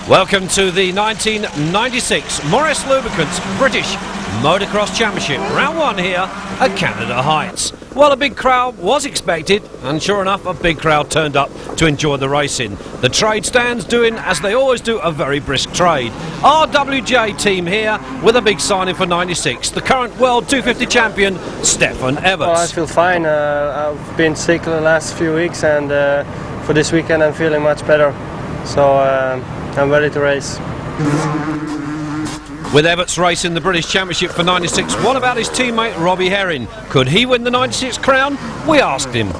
Welcome to the 1996 Morris Lubricants British Motocross Championship, round one here at Canada Heights. Well, a big crowd was expected, and sure enough, a big crowd turned up to enjoy the racing. The trade stands doing, as they always do, a very brisk trade. Our WJ team here with a big signing for 96, the current World 250 champion, Stefan Everts. Well, I feel fine. I've been sick the last few weeks, and for this weekend I'm feeling much better. So I'm ready to race. With Everts racing the British Championship for 96, what about his teammate Robbie Herring? Could he win the 96 crown? We asked him.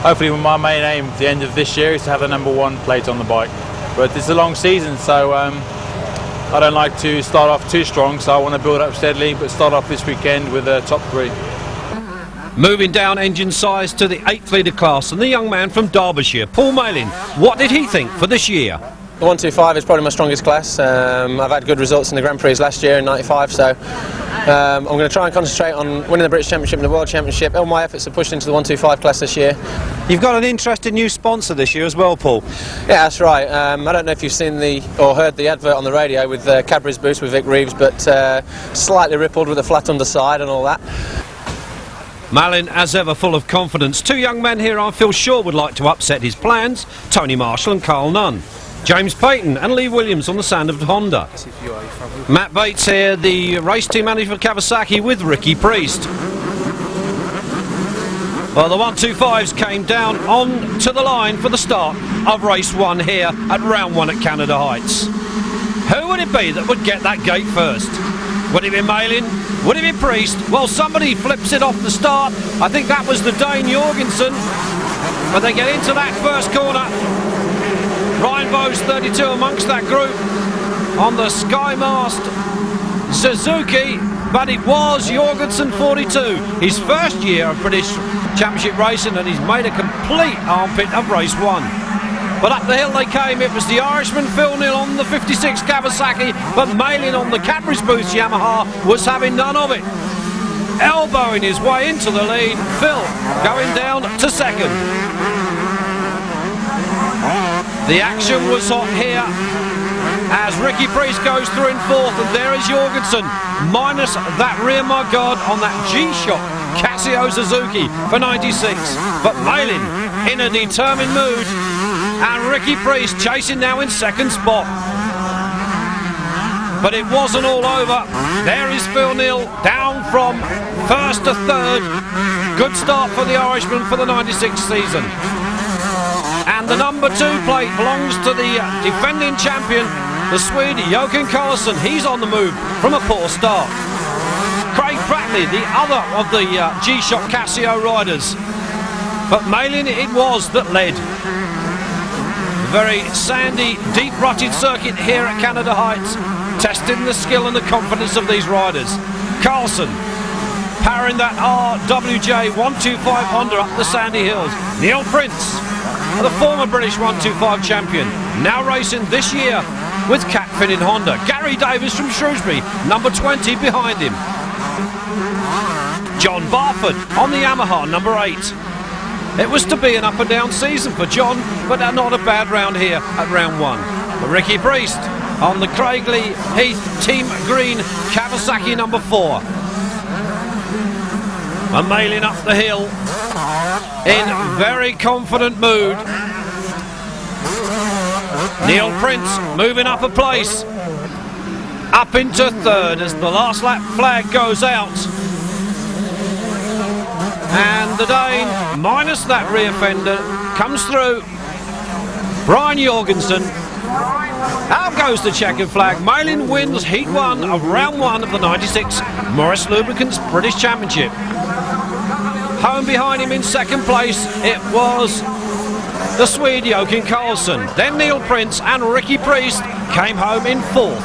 Hopefully my main aim at the end of this year is to have the #1 plate on the bike. But it's a long season, so I don't like to start off too strong, so I want to build up steadily, but start off this weekend with a top 3. Moving down engine size to the 8th litre class, and the young man from Derbyshire, Paul Malin, what did he think for this year? The 125 is probably my strongest class. I've had good results in the Grand Prix last year in 95, so I'm going to try and concentrate on winning the British Championship and the World Championship. All my efforts are pushed into the 125 class this year. You've got an interesting new sponsor this year as well, Paul. Yeah, that's right. I don't know if you've seen or heard the advert on the radio with Cadbury's Boost with Vic Reeves, but slightly rippled with a flat underside and all that. Malin, as ever, full of confidence. Two young men here I feel sure would like to upset his plans, Tony Marshall and Carl Nunn. James Payton and Lee Williams on the stand of Honda. Matt Bates here, the race team manager for Kawasaki, with Ricky Priest. Well, the 125s came down on to the line for the start of race 1 here at round 1 at Canada Heights. Who would it be that would get that gate first? Would it be Malin? Would it be Priest? Well, somebody flips it off the start. I think that was the Dane Jorgensen. When they get into that first corner, Ryan Bowes 32 amongst that group on the Skymast Suzuki, but it was Jorgensen 42, his first year of British Championship racing, and he's made a complete armpit of race 1. But up the hill they came. It was the Irishman Phil Neal on the 56 Kawasaki, but Malin on the Cadbury's Boost Yamaha was having none of it. Elbowing his way into the lead, Phil going down to second. The action was hot here as Ricky Priest goes through in 4th, and there is Jorgensen, minus that rear mud guard on that G-Shock Casio Suzuki for 96. But Malin in a determined mood, and Ricky Priest chasing now in 2nd spot. But it wasn't all over. There is Phil Neal down from 1st to 3rd. Good start for the Irishman for the 96 season. And the #2 plate belongs to the defending champion, the Swede Jochen Karlsson. He's on the move from a poor start. Craig Bradley, the other of the G-Shock Casio riders. But Malin it was that led. A very sandy, deep-rutted circuit here at Canada Heights, testing the skill and the confidence of these riders. Karlsson powering that RWJ 125 Honda up the sandy hills. Neil Prince, the former British 125 champion, now racing this year with Cat Finning Honda. Gary Davis from Shrewsbury, #20 behind him. John Barford on the Yamaha, #8. It was to be an up and down season for John, but not a bad round here at round 1. But Ricky Priest on the Craigley Heath Team Green Kawasaki #4. And Malin up the hill in very confident mood. Neil Prince moving up a place, up into 3rd as the last lap flag goes out. And the Dane, minus that rear fender, comes through. Brian Jorgensen. Out goes the checkered flag. Malin wins Heat 1 of round 1 of the 96 Morris Lubricants British Championship. Home behind him in 2nd place, it was the Swede Jochen Karlsson. Then Neil Prince and Ricky Priest came home in 4th.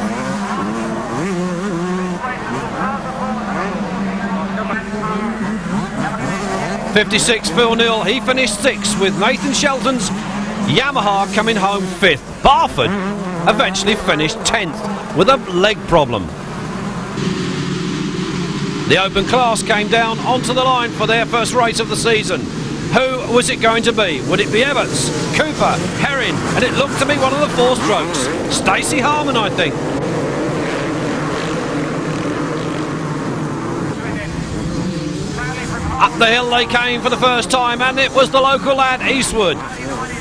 '56 Phil Neal, he finished 6th with Nathan Shelton's Yamaha coming home 5th. Barford eventually finished 10th with a leg problem. The open class came down onto the line for their first race of the season. Who was it going to be? Would it be Evans, Cooper, Herring? And it looked to be one of the 4 strokes. Stacey Harmon, I think. Up the hill they came for the first time, and it was the local lad, Eastwood,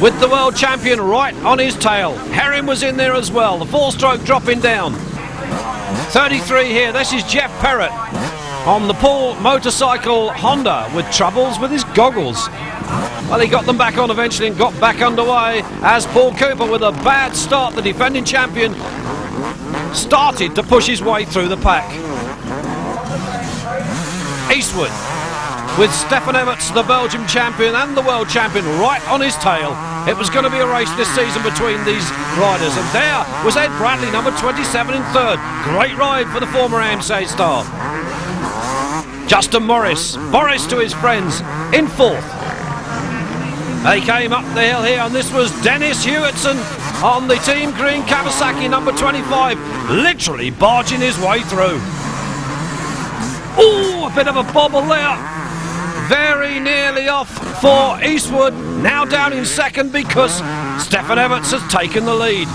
with the world champion right on his tail. Herring was in there as well, the 4-stroke dropping down. 33 here, this is Jeff Perrott on the Paul motorcycle Honda with troubles with his goggles. Well, he got them back on eventually and got back underway as Paul Cooper, with a bad start, the defending champion, started to push his way through the pack. Eastwood with Stefan Everts, the Belgium champion and the world champion, right on his tail. It was going to be a race this season between these riders, and there was Ed Bradley, number 27 in 3rd. Great ride for the former AMSA star. Justin Morris to his friends in 4th. They came up the hill here, and this was Dennis Hewitson on the Team Green Kawasaki, number 25, literally barging his way through. Ooh, a bit of a bobble there. Very nearly off for Eastwood, now down in 2nd because Stefan Everts has taken the lead.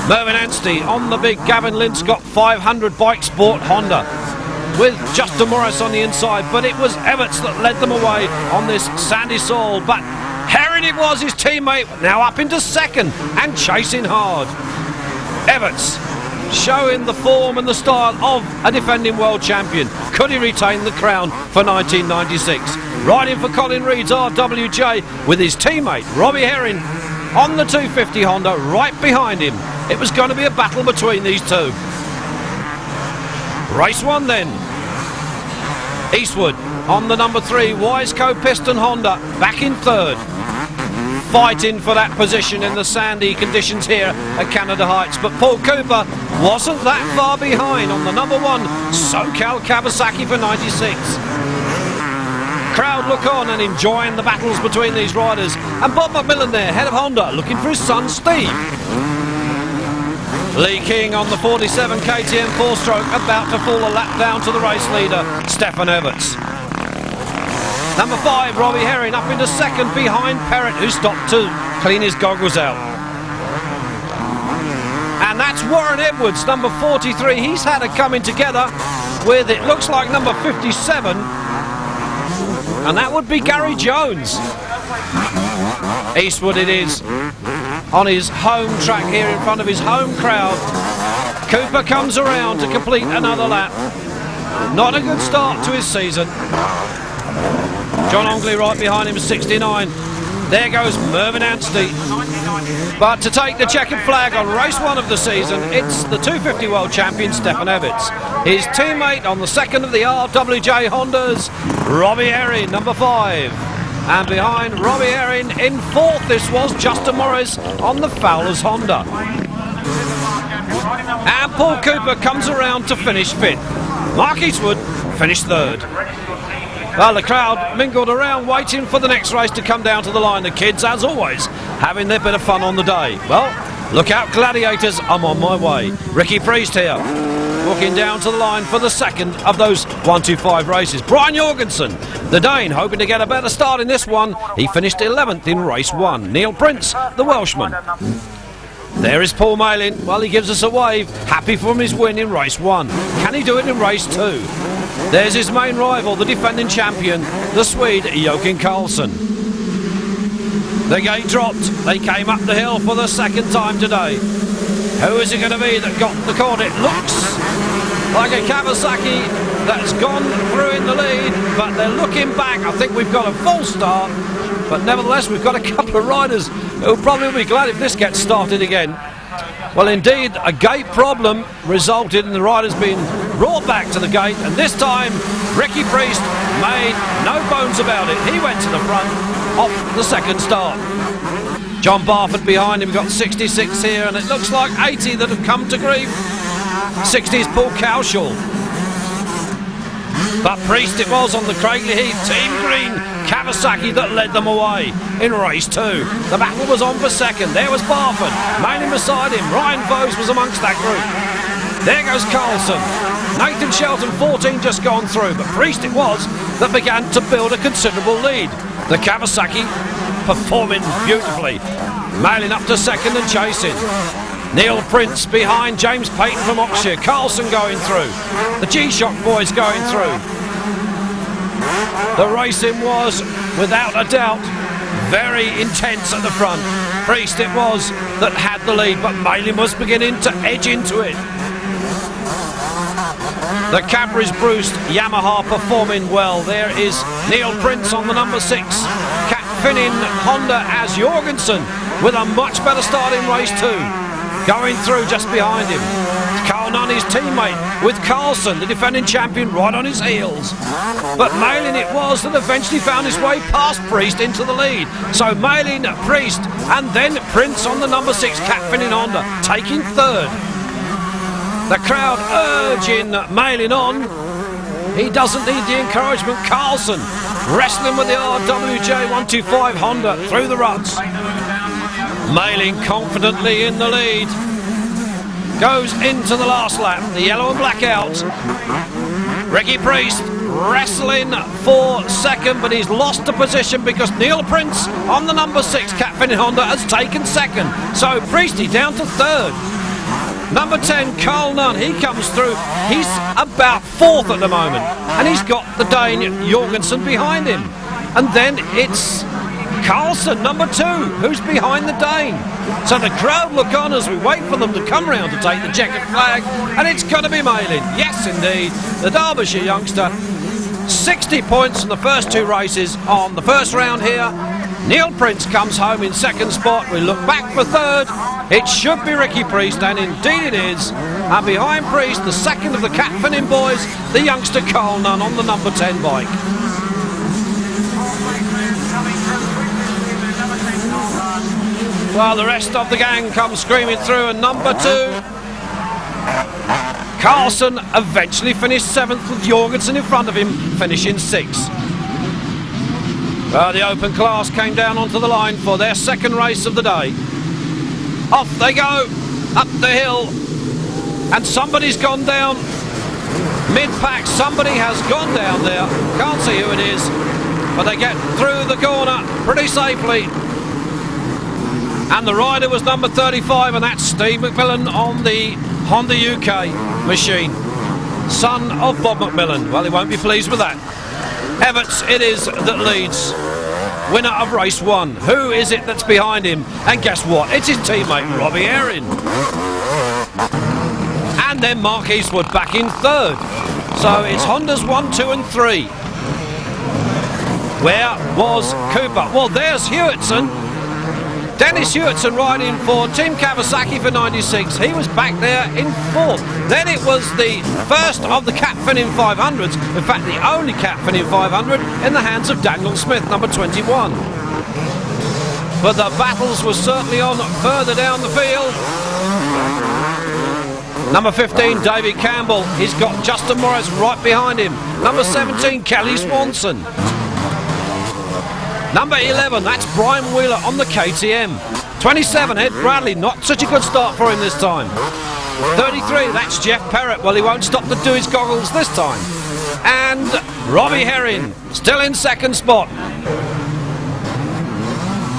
Mervyn Anstey on the big Gavin Linscott 500 Bike Sport Honda with Justin Morris on the inside, but it was Everts that led them away on this sandy soil. But Herring, it was his teammate, now up into 2nd and chasing hard. Everts showing the form and the style of a defending world champion. Could he retain the crown for 1996? Riding for Colin Reed's RWJ with his teammate Robbie Herring on the 250 Honda right behind him. It was going to be a battle between these two. Race 1 then. Eastwood on the number 3 Wiseco Piston Honda, back in 3rd. Fighting for that position in the sandy conditions here at Canada Heights, but Paul Cooper wasn't that far behind on the number 1 SoCal Kawasaki for 96. Crowd look on and enjoying the battles between these riders, and Bob McMillan there, head of Honda, looking for his son Steve. Lee King on the 47 KTM 4-stroke, about to fall a lap down to the race leader Stefan Everts. Number 5, Robbie Herring up into 2nd behind Perrott, who stopped to clean his goggles out. And that's Warren Edwards, number 43. He's had a coming together with, it looks like, number 57. And that would be Gary Jones. Eastwood it is, on his home track here in front of his home crowd. Cooper comes around to complete another lap. Not a good start to his season. John Ongley right behind him, 69. There goes Mervyn Anstey. But to take the checkered flag on race 1 of the season, it's the 250 world champion Stefan Everts. His teammate on the 2nd of the RWJ Hondas, Robbie Herring, number 5. And behind Robbie Herring in 4th, this was Justin Morris on the Fowlers Honda. And Paul Cooper comes around to finish 5th. Mark Eastwood finished 3rd. Well, the crowd mingled around waiting for the next race to come down to the line. The kids, as always, having their bit of fun on the day. Well, look out gladiators, I'm on my way. Ricky Priest here, walking down to the line for the 2nd of those 125 races. Brian Jorgensen, the Dane, hoping to get a better start in this one. He finished 11th in race 1. Neil Prince, the Welshman. There is Paul Malin. Well, he gives us a wave, happy from his win in race 1. Can he do it in race 2? There's his main rival, the defending champion, the Swede Joachim Karlsson. The gate dropped. They came up the hill for the 2nd time today. Who is it going to be that got the cord? It looks like a Kawasaki that's gone through in the lead, but they're looking back. I think we've got a full start, but nevertheless we've got a couple of riders who'll probably be glad if this gets started again. Well, indeed, a gate problem resulted in the riders being brought back to the gate, and this time Ricky Priest made no bones about it. He went to the front off the 2nd start. John Barford behind him, got 66 here, and it looks like 80 that have come to grief. 60 is Paul Cowshaw. But Priest it was on the Craigley Heath Team Green Kawasaki that led them away in race 2. The battle was on for 2nd. There was Barford, Malin beside him. Ryan Vose was amongst that group. There goes Carlson. Nathan Shelton 14 just gone through, but Priest it was that began to build a considerable lead. The Kawasaki performing beautifully, mailing up to second and chasing. Neil Prince behind James Payton from Oxshire. Carlson going through. The G-Shock boys going through. The racing was, without a doubt, very intense at the front. Priest it was that had the lead, but Malin was beginning to edge into it. The Cadbury's Bruce Yamaha performing well. There is Neil Prince on the number 6. Cat Finnin Honda as Jorgensen with a much better start in race 2. Going through just behind him. Carl Nunn, his teammate, with Carlson, the defending champion, right on his heels. But Malin it was that eventually found his way past Priest into the lead. So Malin, Priest, and then Prince on the number 6, Cat Finnin Honda, taking third. The crowd urging Malin on. He doesn't need the encouragement. Carlson wrestling with the RWJ 125 Honda through the ruts. Malin confidently in the lead. Goes into the last lap. The yellow and black out. Ricky Priest wrestling for second, but he's lost the position because Neil Prince on the number 6, Cat Finnin Honda, has taken second. So Priesty down to third. Number 10, Carl Nunn, he comes through. He's about fourth at the moment. And he's got the Dane Jorgensen behind him. And then it's Carlson, number 2, who's behind the Dane. So the crowd look on as we wait for them to come round to take the checkered flag. And it's going to be Malin. Yes, indeed. The Derbyshire youngster. 60 points in the first 2 races on the first round here. Neil Prince comes home in second spot. We look back for third. It should be Ricky Priest, and indeed it is. And behind Priest, the second of the Cat Finnin boys, the youngster Carl Nunn on the number 10 bike. Well, the rest of the gang come screaming through, and number 2, Carlson eventually finished 7th with Jorgensen in front of him, finishing 6th. The open class came down onto the line for their second race of the day. Off they go, up the hill, and somebody's gone down. Mid-pack, somebody has gone down there. Can't see who it is, but they get through the corner pretty safely. And the rider was number 35, and that's Steve McMillan on the Honda UK machine. Son of Bob McMillan. Well, he won't be pleased with that. Everts it is that leads. Winner of race 1. Who is it that's behind him? And guess what? It's his teammate, Robbie Herring. And then Mark Eastwood back in third. So it's Hondas 1, 2 and 3. Where was Cooper? Well, there's Hewitson. Dennis Hewitson riding for Team Kawasaki for 96. He was back there in 4th. Then it was the first of the Cat Finnin 500s, in fact the only Cat Finnin 500 in the hands of Daniel Smith, number 21. But the battles were certainly on further down the field. Number 15, David Campbell. He's got Justin Morris right behind him. Number 17, Kelly Swanson. Number 11, that's Brian Wheeler on the KTM. 27, Ed Bradley, not such a good start for him this time. 33, that's Jeff Perrott. Well, he won't stop to do his goggles this time. And Robbie Herring, still in second spot.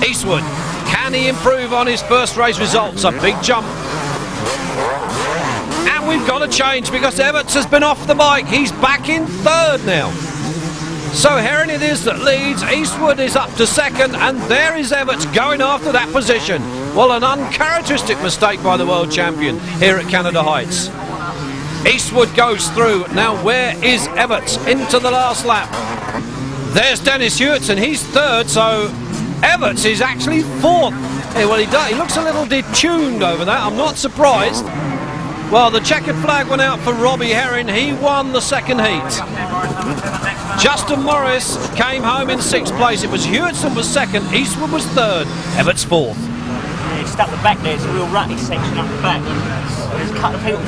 Eastwood, can he improve on his first race results? A big jump. And we've got to change because Everts has been off the bike. He's back in third now. So Herring it is that leads. Eastwood is up to second, and there is Everts going after that position. Well, an uncharacteristic mistake by the world champion here at Canada Heights. Eastwood goes through. Now where is Everts? Into the last lap. There's Dennis Hewitson. He's third, so Everts is actually 4th. Hey, well, he looks a little detuned over that. I'm not surprised. Well, the checkered flag went out for Robbie Herring. He won the second heat. Justin Morris came home in 6th place. It was Hewitson was second, Eastwood was third, Everts 4th. Yeah, it's up the back there, it's a real rutty section up the back. There's a couple of people.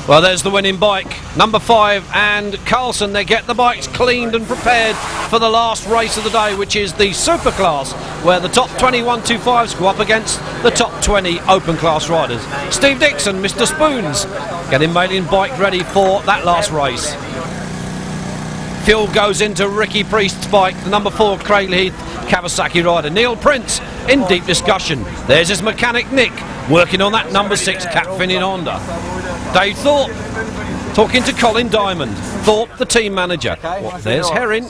Well, there's the winning bike, number 5 and Carlson. They get the bikes cleaned and prepared for the last race of the day, which is the super class, where the top 20 125s go up against the top 20 open class riders. Steve Dixon, Mr. Spoons, getting Malin bike ready for that last race. Fuel goes into Ricky Priest's bike, the number 4 Craigheath Kawasaki rider. Neil Prince in deep discussion. There's his mechanic Nick working on that number 6 Cat Finning Honda. Dave Thorpe talking to Colin Diamond. Thorpe, the team manager. Well, there's Herring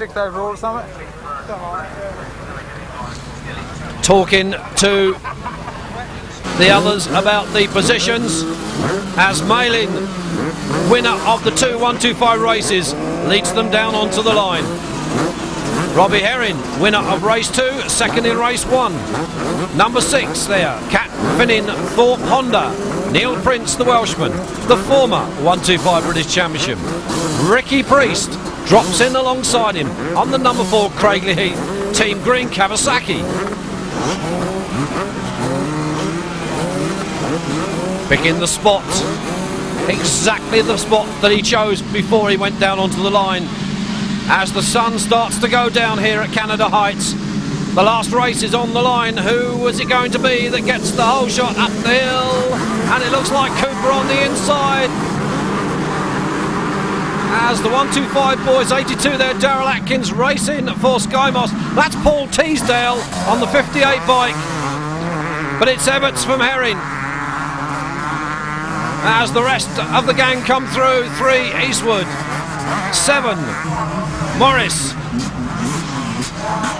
talking to the others about the positions as Malin, winner of the 2 125 races, leads them down onto the line. Robbie Herring, winner of race 2, second in race 1. Number 6 there, Cat Finning Thorpe Honda. Neil Prince, the Welshman, the former 125 British Championship. Ricky Priest drops in alongside him on the number 4 Craigheath Team Green Kawasaki. Picking the spot, exactly the spot that he chose before he went down onto the line. As the sun starts to go down here at Canada Heights, the last race is on the line. Who is it going to be that gets the whole shot up the hill? And it looks like Cooper on the inside. As the 125 boys, 82 there, Daryl Atkins racing for Skymoss. That's Paul Teasdale on the 58 bike. But it's Everts from Herring. As the rest of the gang come through, 3 Eastwood, 7 Morris.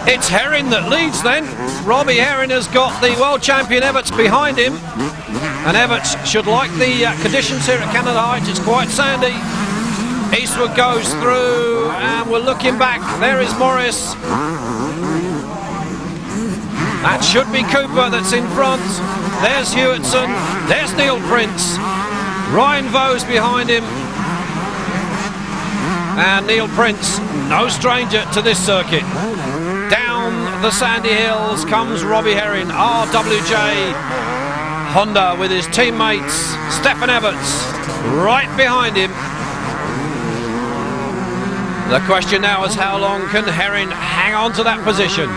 It's Herring that leads then. Robbie Herring has got the world champion Everts behind him. And Everts should like the conditions here at Canada Heights. It's quite sandy. Eastwood goes through and we're looking back. There is Morris. That should be Cooper that's in front. There's Hewitson. There's Neil Prince. Ryan Vose behind him. And Neil Prince, no stranger to this circuit. Down the sandy hills comes Robbie Herring, RWJ Honda, with his teammates Stefan Everts right behind him. The question now is how long can Herring hang on to that position?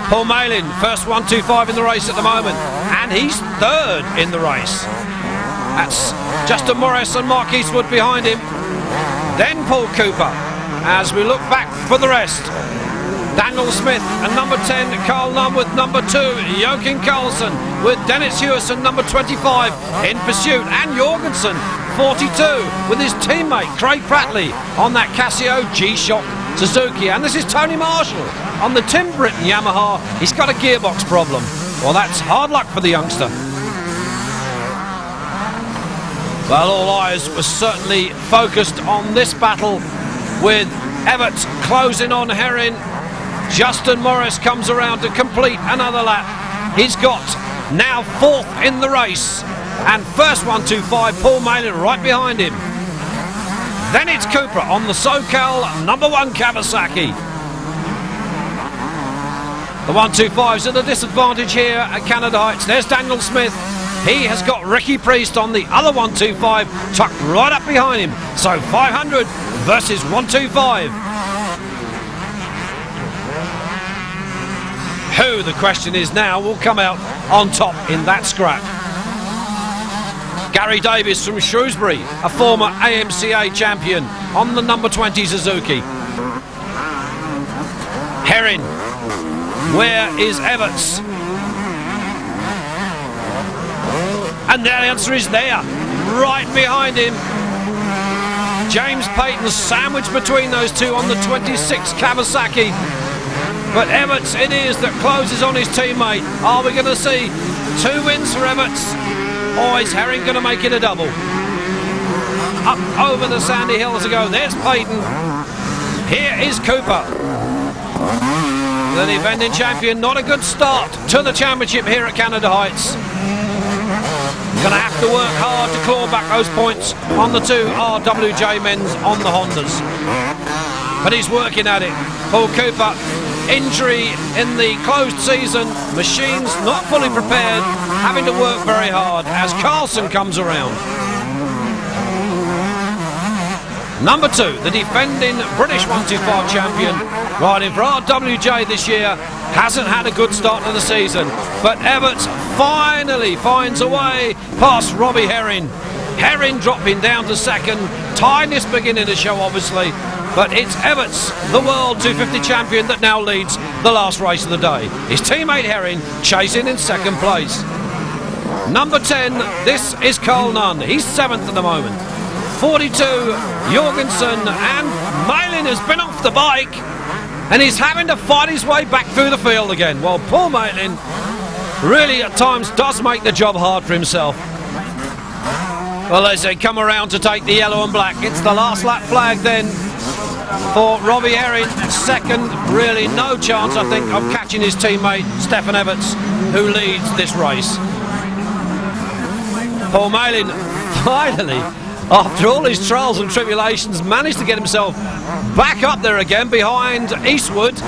Paul Malin, first 125 in the race at the moment, and he's 3rd in the race. That's Justin Morris and Mark Eastwood behind him. Then Paul Cooper, as we look back for the rest. Daniel Smith and number 10, Carl Nunn with number 2, Joachim Carlson with Dennis Hewison, number 25 in pursuit, and Jorgensen, 42, with his teammate Craig Prattley on that Casio G-Shock Suzuki. And this is Tony Marshall on the Tim Britton Yamaha. He's got a gearbox problem. Well, that's hard luck for the youngster. Well, all eyes were certainly focused on this battle with Everts closing on Herring. Justin Morris comes around to complete another lap. He's got now 4th in the race. And first 125, Paul Malin right behind him. Then it's Cooper on the SoCal number 1 Kawasaki. The 125's at a disadvantage here at Canada Heights. There's Daniel Smith. He has got Ricky Priest on the other 125, tucked right up behind him. So 500 versus 125. Who, the question is now, will come out on top in that scrap? Gary Davis from Shrewsbury, a former AMCA champion on the number 20 Suzuki. Herring, where is Everts? And the answer is there, right behind him. James Payton sandwiched between those two on the 26 Kawasaki. But Everts it is that closes on his teammate. Are we going to see 2 wins for Everts? Or is Herring going to make it a double? Up over the sandy hills ago. There's Payton. Here is Cooper, the defending champion. Not a good start to the championship here at Canada Heights. Going to have to work hard to claw back those points on the 2 RWJ men's on the Hondas. But he's working at it. Paul Cooper, injury in the closed season, machines not fully prepared, having to work very hard as Carlson comes around. Number 2, the defending British 125 champion, riding for RWJ this year, hasn't had a good start to the season, but Evetts finally finds a way past Robbie Herring. Herring dropping down to second, tiniest beginning to show obviously, but it's Evetts, the World 250 champion, that now leads the last race of the day. His teammate Herring chasing in second place. Number 10, this is Carl Nunn. He's 7th at the moment. 42, Jorgensen, and Malin has been off the bike and he's having to fight his way back through the field again. Well, Paul Malin really at times does make the job hard for himself. Well, as they come around to take the yellow and black, it's the last lap flag then for Robbie Herring. Second, really no chance, I think, of catching his teammate Stefan Evetts, who leads this race. Paul Malin finally, after all his trials and tribulations, managed to get himself back up there again behind Eastwood.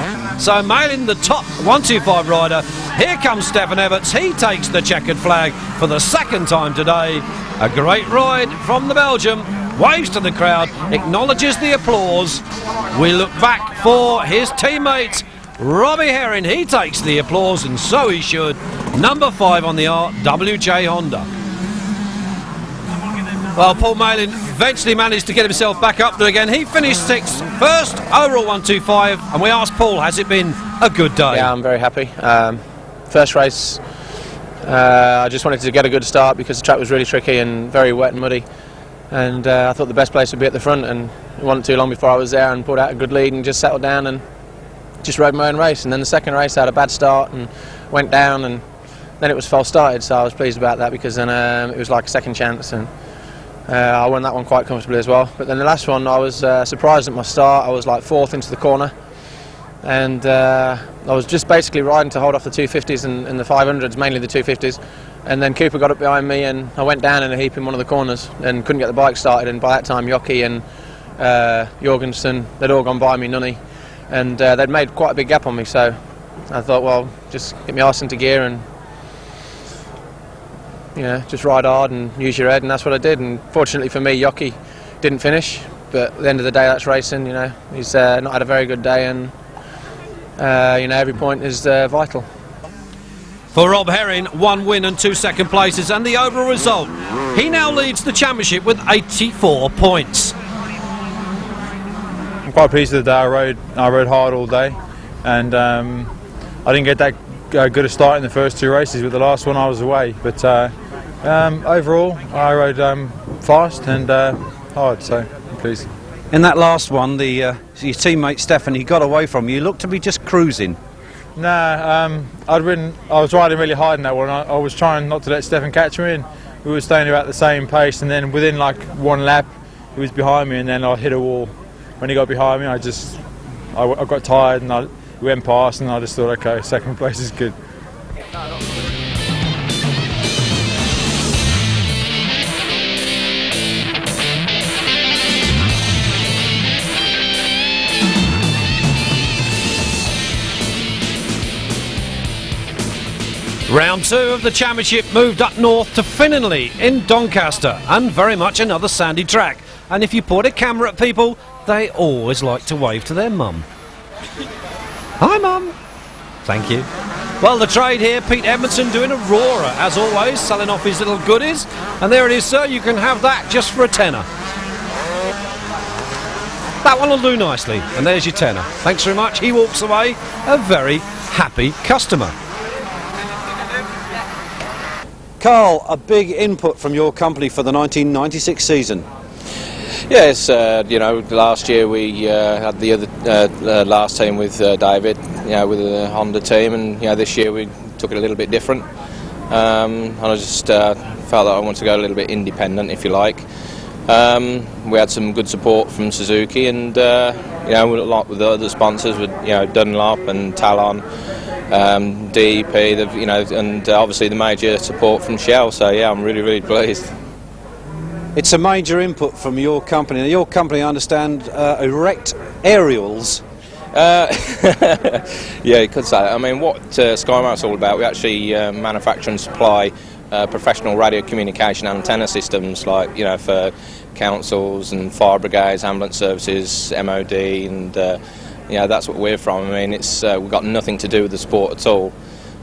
So Malin, the top 125 rider. Here comes Stefan Evetts. He takes the checkered flag for the second time today. A great ride from the Belgium. Waves to the crowd, acknowledges the applause. We look back for his teammate Robbie Herring. He takes the applause, and so he should. Number 5 on the RWJ Honda. Well, Paul Malin eventually managed to get himself back up there again. He finished 6th, first overall 125, and we asked Paul, has it been a good day? Yeah, I'm very happy. First race, I just wanted to get a good start because the track was really tricky and very wet and muddy. And I thought the best place would be at the front, and it wasn't too long before I was there and pulled out a good lead and just settled down and just rode my own race. And then the second race I had a bad start and went down, and then it was false started, so I was pleased about that because then it was like a second chance, and I won that one quite comfortably as well. But then the last one, I was surprised at my start. I was like 4th into the corner, and I was just basically riding to hold off the 250s and the 500s, mainly the 250s. And then Cooper got up behind me, and I went down in a heap in one of the corners and couldn't get the bike started. And by that time, Jockey and Jorgensen, they'd all gone by me, Nunny, and they'd made quite a big gap on me. So I thought, well, just get my arse into gear and just ride hard and use your head, and that's what I did. And fortunately for me, Jockey didn't finish, but at the end of the day, that's racing. He's not had a very good day, and every point is vital. For Rob Herring, 1 win and 2 second places, and the overall result, he now leads the championship with 84 points. I'm quite pleased with the day. I rode hard all day, and I didn't get that good a start in the first 2 races, but the last one I was away. But overall, I rode fast and hard, so I'm pleased. In that last one, your teammate Stefan, he got away from you. You looked to be just cruising. Nah, I was riding really hard in that one. I was trying not to let Stefan catch me, and we were staying about the same pace. And then within like 1 lap, he was behind me, and then I hit a wall. When he got behind me, I got tired, and we went past, and I just thought, okay, second place is good. Round 2 of the championship moved up north to Finningley in Doncaster, and very much another sandy track. And if you put a camera at people, they always like to wave to their mum. Hi mum. Thank you. Well, the trade here, Pete Edmondson doing a roarer as always, selling off his little goodies, and there it is, sir, you can have that just for a tenner. That one will do nicely, and there's your tenner. Thanks very much. He walks away a very happy customer. Carl, a big input from your company for the 1996 season. Yes, last year we had the other last team with David, with the Honda team, and this year we took it a little bit different. And I just felt that I wanted to go a little bit independent, if you like. We had some good support from Suzuki, and a lot with the other sponsors, with Dunlop and Talon. DEP, and obviously the major support from Shell. So yeah, I'm really, really pleased. It's a major input from your company. Now, your company, I understand, erect aerials. Yeah, you could say that. I mean, what SkyMount's all about, we actually manufacture and supply professional radio communication antenna systems, like, you know, for councils and fire brigades, ambulance services, MOD, and you know, that's what we're from. I mean, it's we've got nothing to do with the sport at all.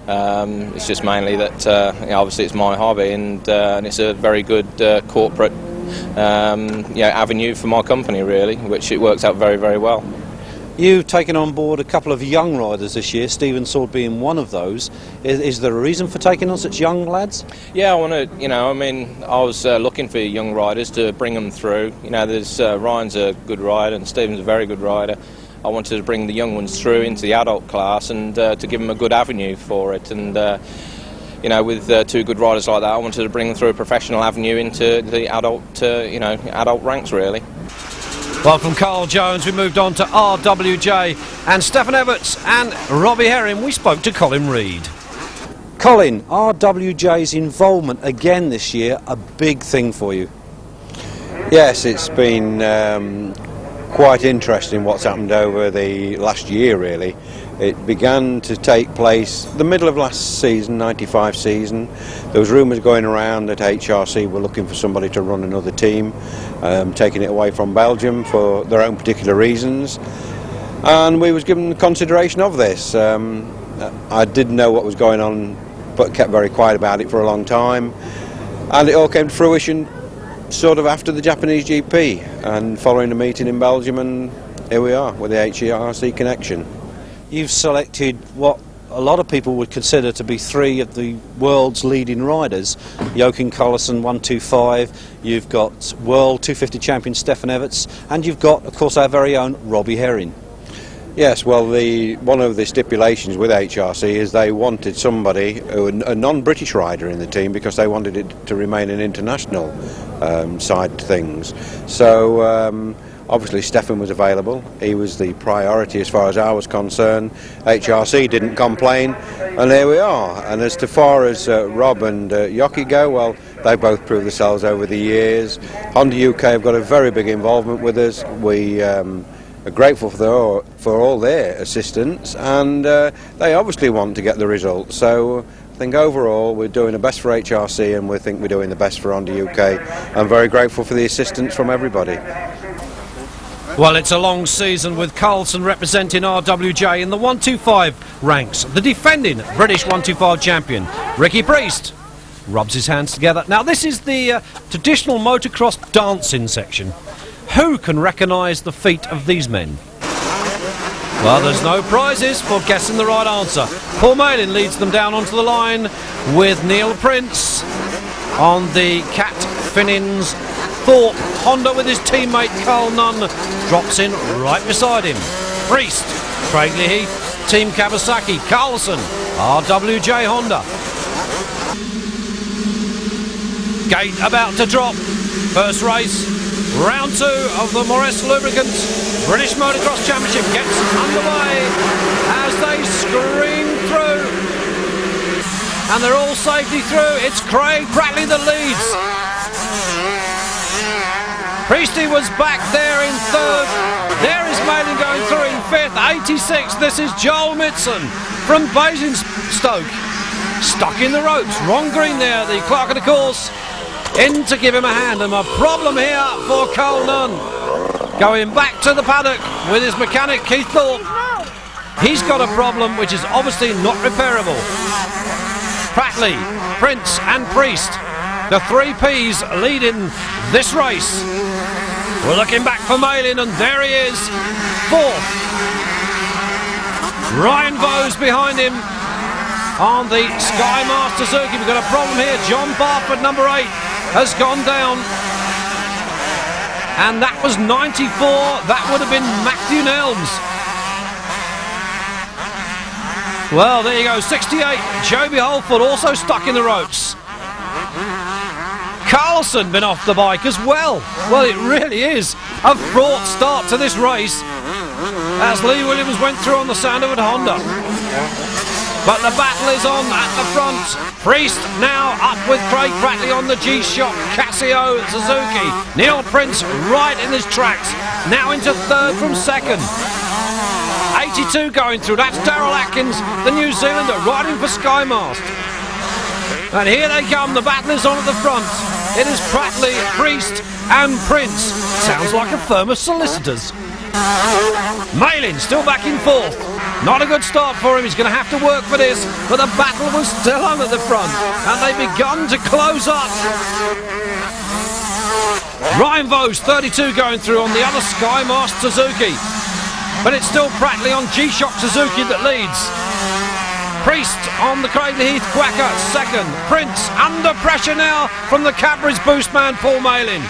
It's just mainly that you know, obviously it's my hobby, and it's a very good corporate avenue for my company, really, which it works out very, very well. You've taken on board a couple of young riders this year, Stephen Sword being one of those. Is there a reason for taking on such young lads? Yeah, I want to, you know, I mean, I was looking for young riders to bring them through. You know, there's Ryan's a good rider and Stephen's a very good rider. I wanted to bring the young ones through into the adult class and to give them a good avenue for it. And, you know, with two good riders like that, I wanted to bring them through a professional avenue into the adult, adult ranks, really. Well, from Carl Jones, we moved on to RWJ and Stefan Everts and Robbie Herring. We spoke to Colin Reid. Colin, RWJ's involvement again this year, a big thing for you. Yes, it's been quite interesting what's happened over the last year, really. It began to take place the middle of last season, 95 season. There was rumours going around that HRC were looking for somebody to run another team, taking it away from Belgium for their own particular reasons. And we was given consideration of this. I didn't know what was going on, but kept very quiet about it for a long time. And it all came to fruition sort of after the Japanese GP and following a meeting in Belgium, and here we are with the HRC connection. You've selected what a lot of people would consider to be three of the world's leading riders. Joachim Karlsson 125, you've got world 250 champion Stefan Everts, and you've got, of course, our very own Robbie Herring. Yes, well, one of the stipulations with HRC is they wanted somebody, a non-British rider in the team, because they wanted it to remain an international side to things. So obviously Stefan was available. He was the priority as far as I was concerned. HRC didn't complain, and there we are. And as far as Rob and Yoki go, well, they both proved themselves over the years. Honda UK have got a very big involvement with us. We are grateful for all their assistance, and they obviously want to get the results. So I think overall we're doing the best for HRC, and we think we're doing the best for Honda UK. I'm very grateful for the assistance from everybody. Well, it's a long season with Carlsson representing RWJ in the 125 ranks. The defending British 125 champion, Ricky Priest, rubs his hands together. Now, this is the traditional motocross dancing section. Who can recognise the feet of these men? Well, there's no prizes for guessing the right answer. Paul Malin leads them down onto the line with Neil Prince on the Cat Finnins Thorpe Honda with his teammate Carl Nunn drops in right beside him. Priest, Craig Leahy, Team Kawasaki, Carlsson, RWJ Honda. Gate about to drop. First race, round 2 of the Morris Lubricants British Motocross Championship gets underway as they scream through. And they're all safely through. It's Craig Bradley that leads. Priesty was back there in 3rd. There is Malin going through in 5th. 86th. This is Joel Mitson from Basingstoke. Stuck in the ropes. Ron Green there, the clerk of the course, in to give him a hand. And a problem here for Carl Nunn. Going back to the paddock with his mechanic Keith Thorpe. He's got a problem which is obviously not repairable. Pratley, Prince and Priest, the 3 Ps leading this race. We're looking back for Malin, and there he is, 4th. Ryan Vose behind him on the Sky Master Suzuki. We've got a problem here. John Barford, number 8, has gone down. And that was 94. That would have been Matthew Nelms. Well, there you go, 68. Joby Holford also stuck in the ropes. Carlsson been off the bike as well. Well, it really is a fraught start to this race as Lee Williams went through on the Sandowood Honda. But the battle is on at the front. Priest now up with Craig Pratley on the G-Shock Casio Suzuki. Neil Prince right in his tracks. Now into 3rd from 2nd. 82 going through. That's Darrell Atkins, the New Zealander, riding for Skymast. And here they come, the battle is on at the front. It is Pratley, Priest and Prince. Sounds like a firm of solicitors. Malin still back in fourth. Not a good start for him, he's going to have to work for this, but the battle was still on at the front, and they've begun to close up. Ryan Vose, 32 going through on the other Sky Master Suzuki, but it's still Pratley on G-Shock Suzuki that leads. Priest on the Cradley Heath Quacker, second. Prince under pressure now from the Cadbury's boost man Paul Malin.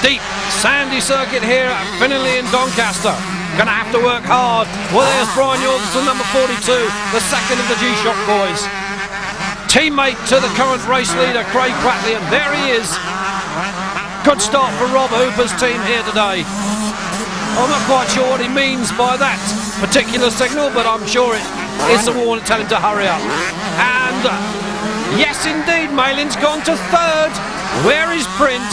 Deep, sandy circuit here at Finley in Doncaster. Going to have to work hard. Well, there's Brian Jorgensen, number 42, the second of the G-Shock boys. Teammate to the current race leader, Craig Pratley, and there he is. Good start for Rob Hooper's team here today. I'm not quite sure what he means by that particular signal, but I'm sure it's a warning to tell him to hurry up. And yes, indeed, Malin's gone to third. Where is Prince?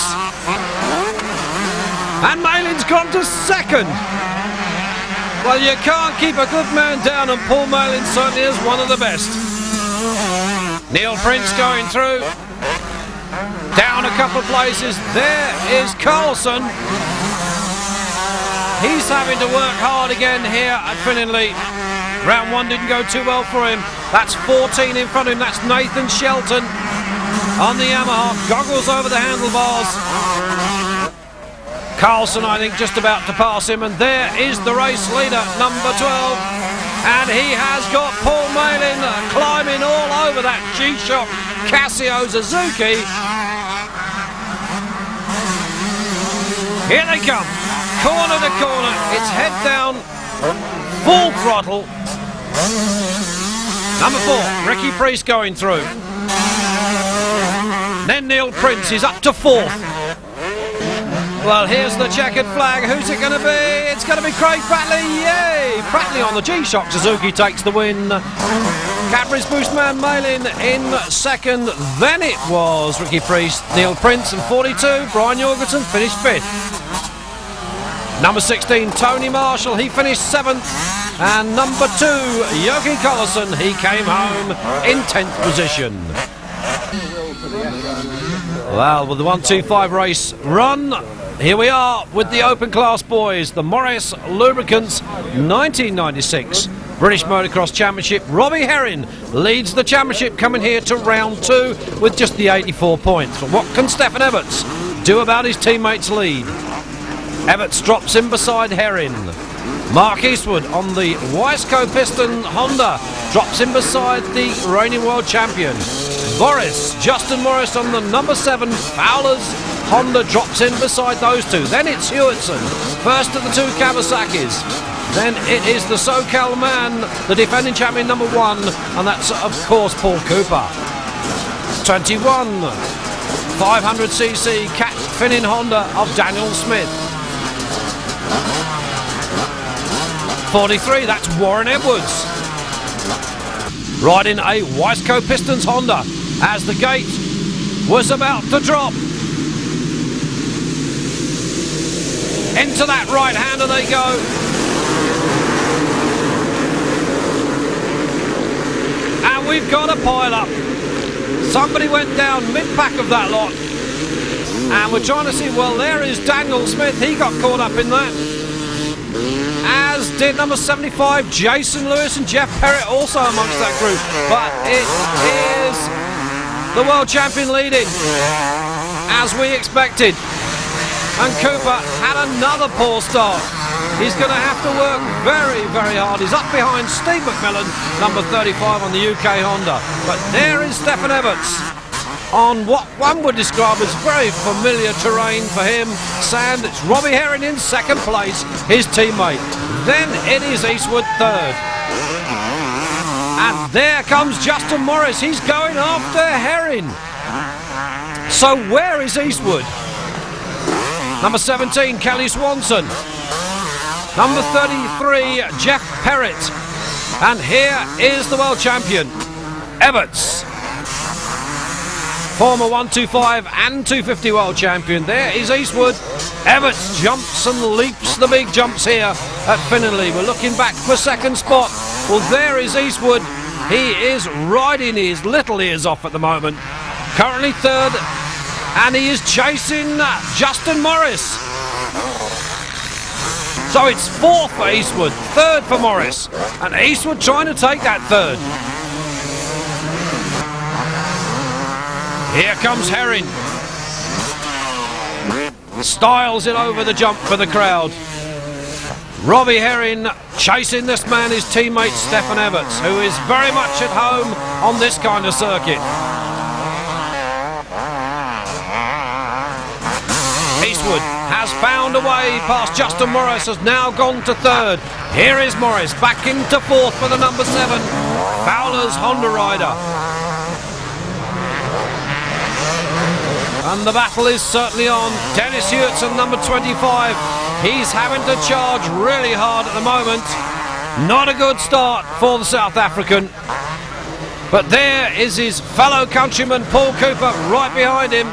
And Malin's gone to second. Well, you can't keep a good man down, and Paul Malin certainly is one of the best. Neil Prince going through. Down a couple of places. There is Carlson. He's having to work hard again here at Finley. Round one didn't go too well for him. That's 14 in front of him. That's Nathan Shelton on the Yamaha. Goggles over the handlebars. Carlson, I think, just about to pass him. And there is the race leader, number 12. And he has got Paul Malin climbing all over that G-Shock Casio Suzuki. Here they come. Corner to corner, it's head down, full throttle. Number 4, Ricky Priest going through. Then Neil Prince is up to fourth. Well, here's the checkered flag. Who's it going to be? It's going to be Craig Pratley. Yay! Pratley on the G-Shock Suzuki takes the win. Cadbury's Boostman Malin in second. Then it was Ricky Priest, Neil Prince, and 42. Brian Jorgensen finished fifth. Number 16, Tony Marshall, he finished 7th. And number 2, Joachim Collison, he came home in 10th position. Well, with the 1-2-5 race run, here we are with the open class boys, the Morris Lubricants 1996 British Motocross Championship. Robbie Herring leads the championship, coming here to round 2 with just the 84 points. But what can Stefan Everts do about his teammates' lead? Everts drops in beside Herring. Mark Eastwood on the Wiseco Piston Honda drops in beside the reigning world champion. Justin Morris on the number 7 Fowler's Honda drops in beside those two. Then it's Hewitson, first of the two Kawasaki's. Then it is the SoCal man, the defending champion number 1, and that's of course Paul Cooper. 21, 500cc Cat Finning Honda of Daniel Smith. 43, that's Warren Edwards. Riding a Wiseco Pistons Honda as the gate was about to drop. Into that right-hander they go. And we've got a pile-up. Somebody went down mid-pack of that lot. And we're trying to see, well, there is Daniel Smith. He got caught up in that. As did number 75, Jason Lewis, and Jeff Perrett also amongst that group. But it is the world champion leading, as we expected. And Cooper had another poor start. He's going to have to work very, very hard. He's up behind Steve McMillan, number 35 on the UK Honda. But there is Stefan Everts on what one would describe as very familiar terrain for him. Sand. It's Robbie Herring in second place, his teammate. Then it is Eastwood third. And there comes Justin Morris. He's going after Herring. So where is Eastwood? Number 17, Kelly Swanson. Number 33, Jeff Perrett. And here is the world champion, Everts. Former 125 and 250 world champion. There is Eastwood. Everts jumps and leaps the big jumps here at Finley. We're looking back for second spot. Well, there is Eastwood. He is riding his little ears off at the moment. Currently third, and he is chasing Justin Morris. So it's fourth for Eastwood, third for Morris, and Eastwood trying to take that third. Here comes Herring. Styles it over the jump for the crowd. Robbie Herring chasing this man, his teammate Stefan Everts, who is very much at home on this kind of circuit. Eastwood has found a way past Justin Morris, has now gone to third. Here is Morris back into fourth for the number 7, Fowler's Honda rider. And the battle is certainly on. Dennis Hewitson, number 25. He's having to charge really hard at the moment. Not a good start for the South African. But there is his fellow countryman Paul Cooper right behind him.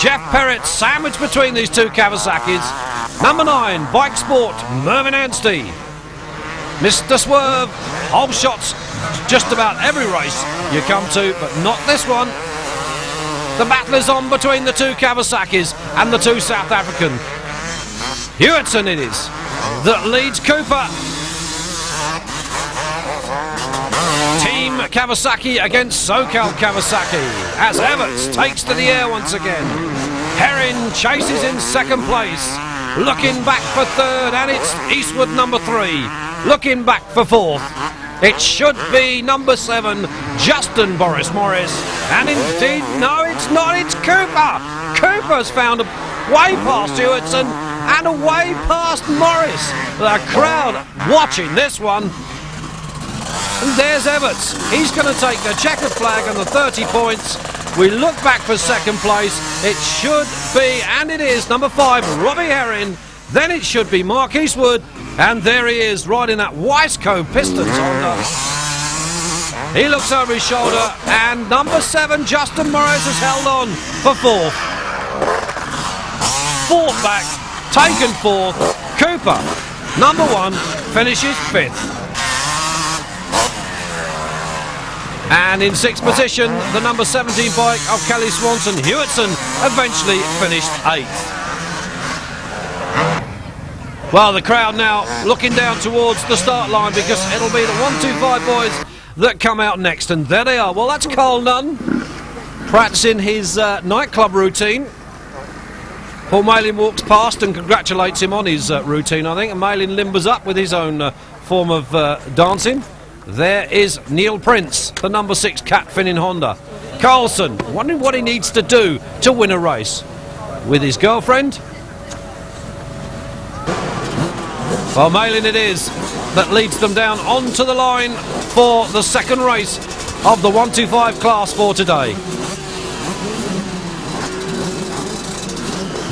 Jeff Perrott sandwiched between these two Kawasaki's. Number 9, Bike Sport, Mervyn Anstey. Mr. Swerve, whole shots just about every race you come to, but not this one. The battle is on between the two Kawasaki's and the two South African. Hewitson it is that leads Cooper. Team Kawasaki against SoCal Kawasaki as Everts takes to the air once again. Herring chases in second place, looking back for third, and it's Eastwood number 3 looking back for fourth. It should be number 7, Justin Boris Morris. And indeed, no, it's not, it's Cooper. Cooper's found a way past Hewitson and a way past Morris. The crowd watching this one. And there's Everts. He's going to take the checkered flag and the 30 points. We look back for second place. It should be, and it is, number 5, Robbie Herring. Then it should be Mark Eastwood. And there he is, riding that Wiseco Pistons Honda. He looks over his shoulder, and number 7, Justin Morris, has held on for fourth. Fourth back, taken fourth. Cooper, number 1, finishes 5th. And in 6th position, the number 17 bike of Kelly Swanson, Hewitson, eventually finished 8th. Well, the crowd now looking down towards the start line because it'll be the 125 boys that come out next, and there they are. Well, that's Carl Nunn practicing his nightclub routine. Paul Malin walks past and congratulates him on his routine, I think, and Malin limbers up with his own form of dancing. There is Neil Prince, the number 6 Cat Finning Honda. Carlson, wondering what he needs to do to win a race. With his girlfriend? Well, Malin it is that leads them down onto the line for the second race of the 125 class for today.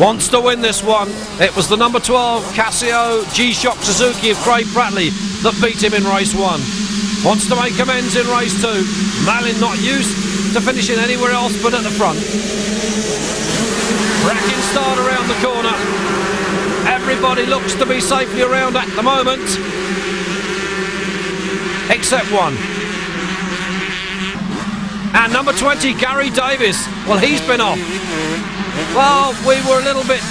Wants to win this one. It was the number 12 Casio G-Shock Suzuki of Craig Prattley that beat him in race 1. Wants to make amends in race 2. Malin not used to finishing anywhere else but at the front. Cracking start around the corner. Everybody looks to be safely around at the moment, except one. And number 20, Gary Davis. Well, he's been off. Well, we were a little bit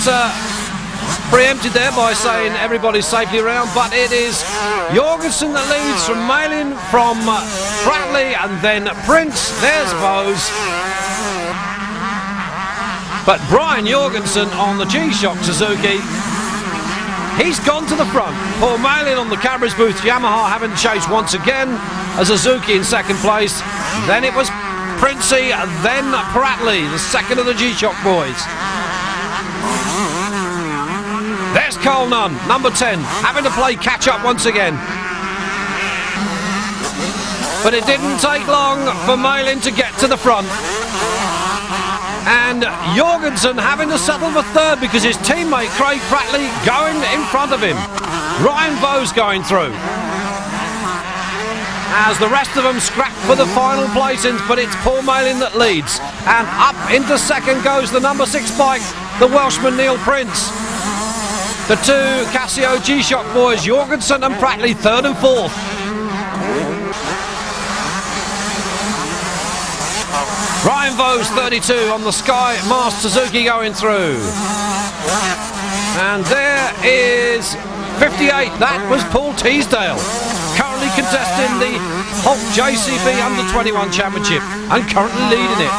preempted there by saying everybody's safely around, but it is Jorgensen that leads from Malin, from Prattley, and then Prince. There's Bose. But Brian Jorgensen on the G-Shock Suzuki, he's gone to the front. Paul Malin on the Cadbury's Booth Yamaha having chased once again. A Suzuki in second place. Then it was Princey, then Prattley, the second of the G-Shock boys. There's Carl Nunn, number 10, having to play catch-up once again. But it didn't take long for Malin to get to the front. And Jorgensen having to settle for third because his teammate Craig Prattley going in front of him. Ryan Bose going through. As the rest of them scrap for the final placings, but it's Paul Malin that leads. And up into second goes the number 6 bike, the Welshman Neil Prince. The 2 Casio G-Shock boys, Jorgensen and Prattley, third and fourth. Ryan Vose 32 on the Sky Master Suzuki going through. And there is 58. That was Paul Teasdale, currently contesting the Holt JCB Under-21 Championship and currently leading it.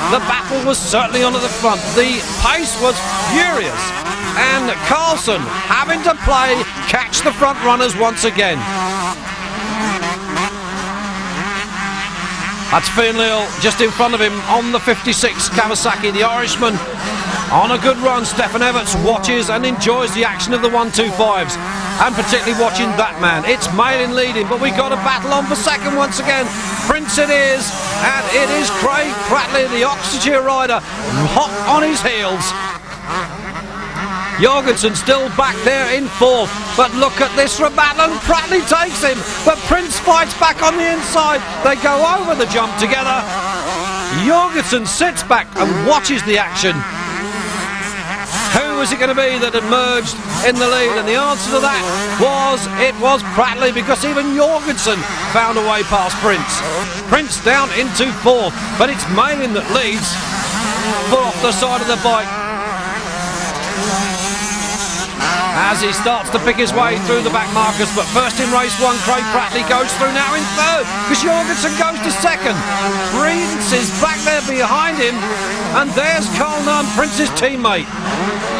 The battle was certainly on at the front. The pace was furious. And Carlson having to catch the front runners once again. That's Fernleel just in front of him on the 56 Kawasaki, the Irishman. On a good run, Stefan Everts watches and enjoys the action of the 125s, and particularly watching that man. It's Malin leading, but we got a battle on for second once again. Prince it is, and it is Craig Pratley, the Oxfordshire rider, hot on his heels. Jorgensen still back there in fourth, but look at this from Matlin. Pratley takes him, but Prince fights back on the inside. They go over the jump together. Jorgensen sits back and watches the action. Who was it going to be that emerged in the lead? And the answer to that it was Pratley, because even Jorgensen found a way past Prince. Prince down into fourth, but it's Malin that leads off the side of the bike. As he starts to pick his way through the back markers, but first in race one, Craig Pratley goes through now in third, because Jorgensen goes to second. Prince is back there behind him, and there's Carl Nunn, Prince's teammate.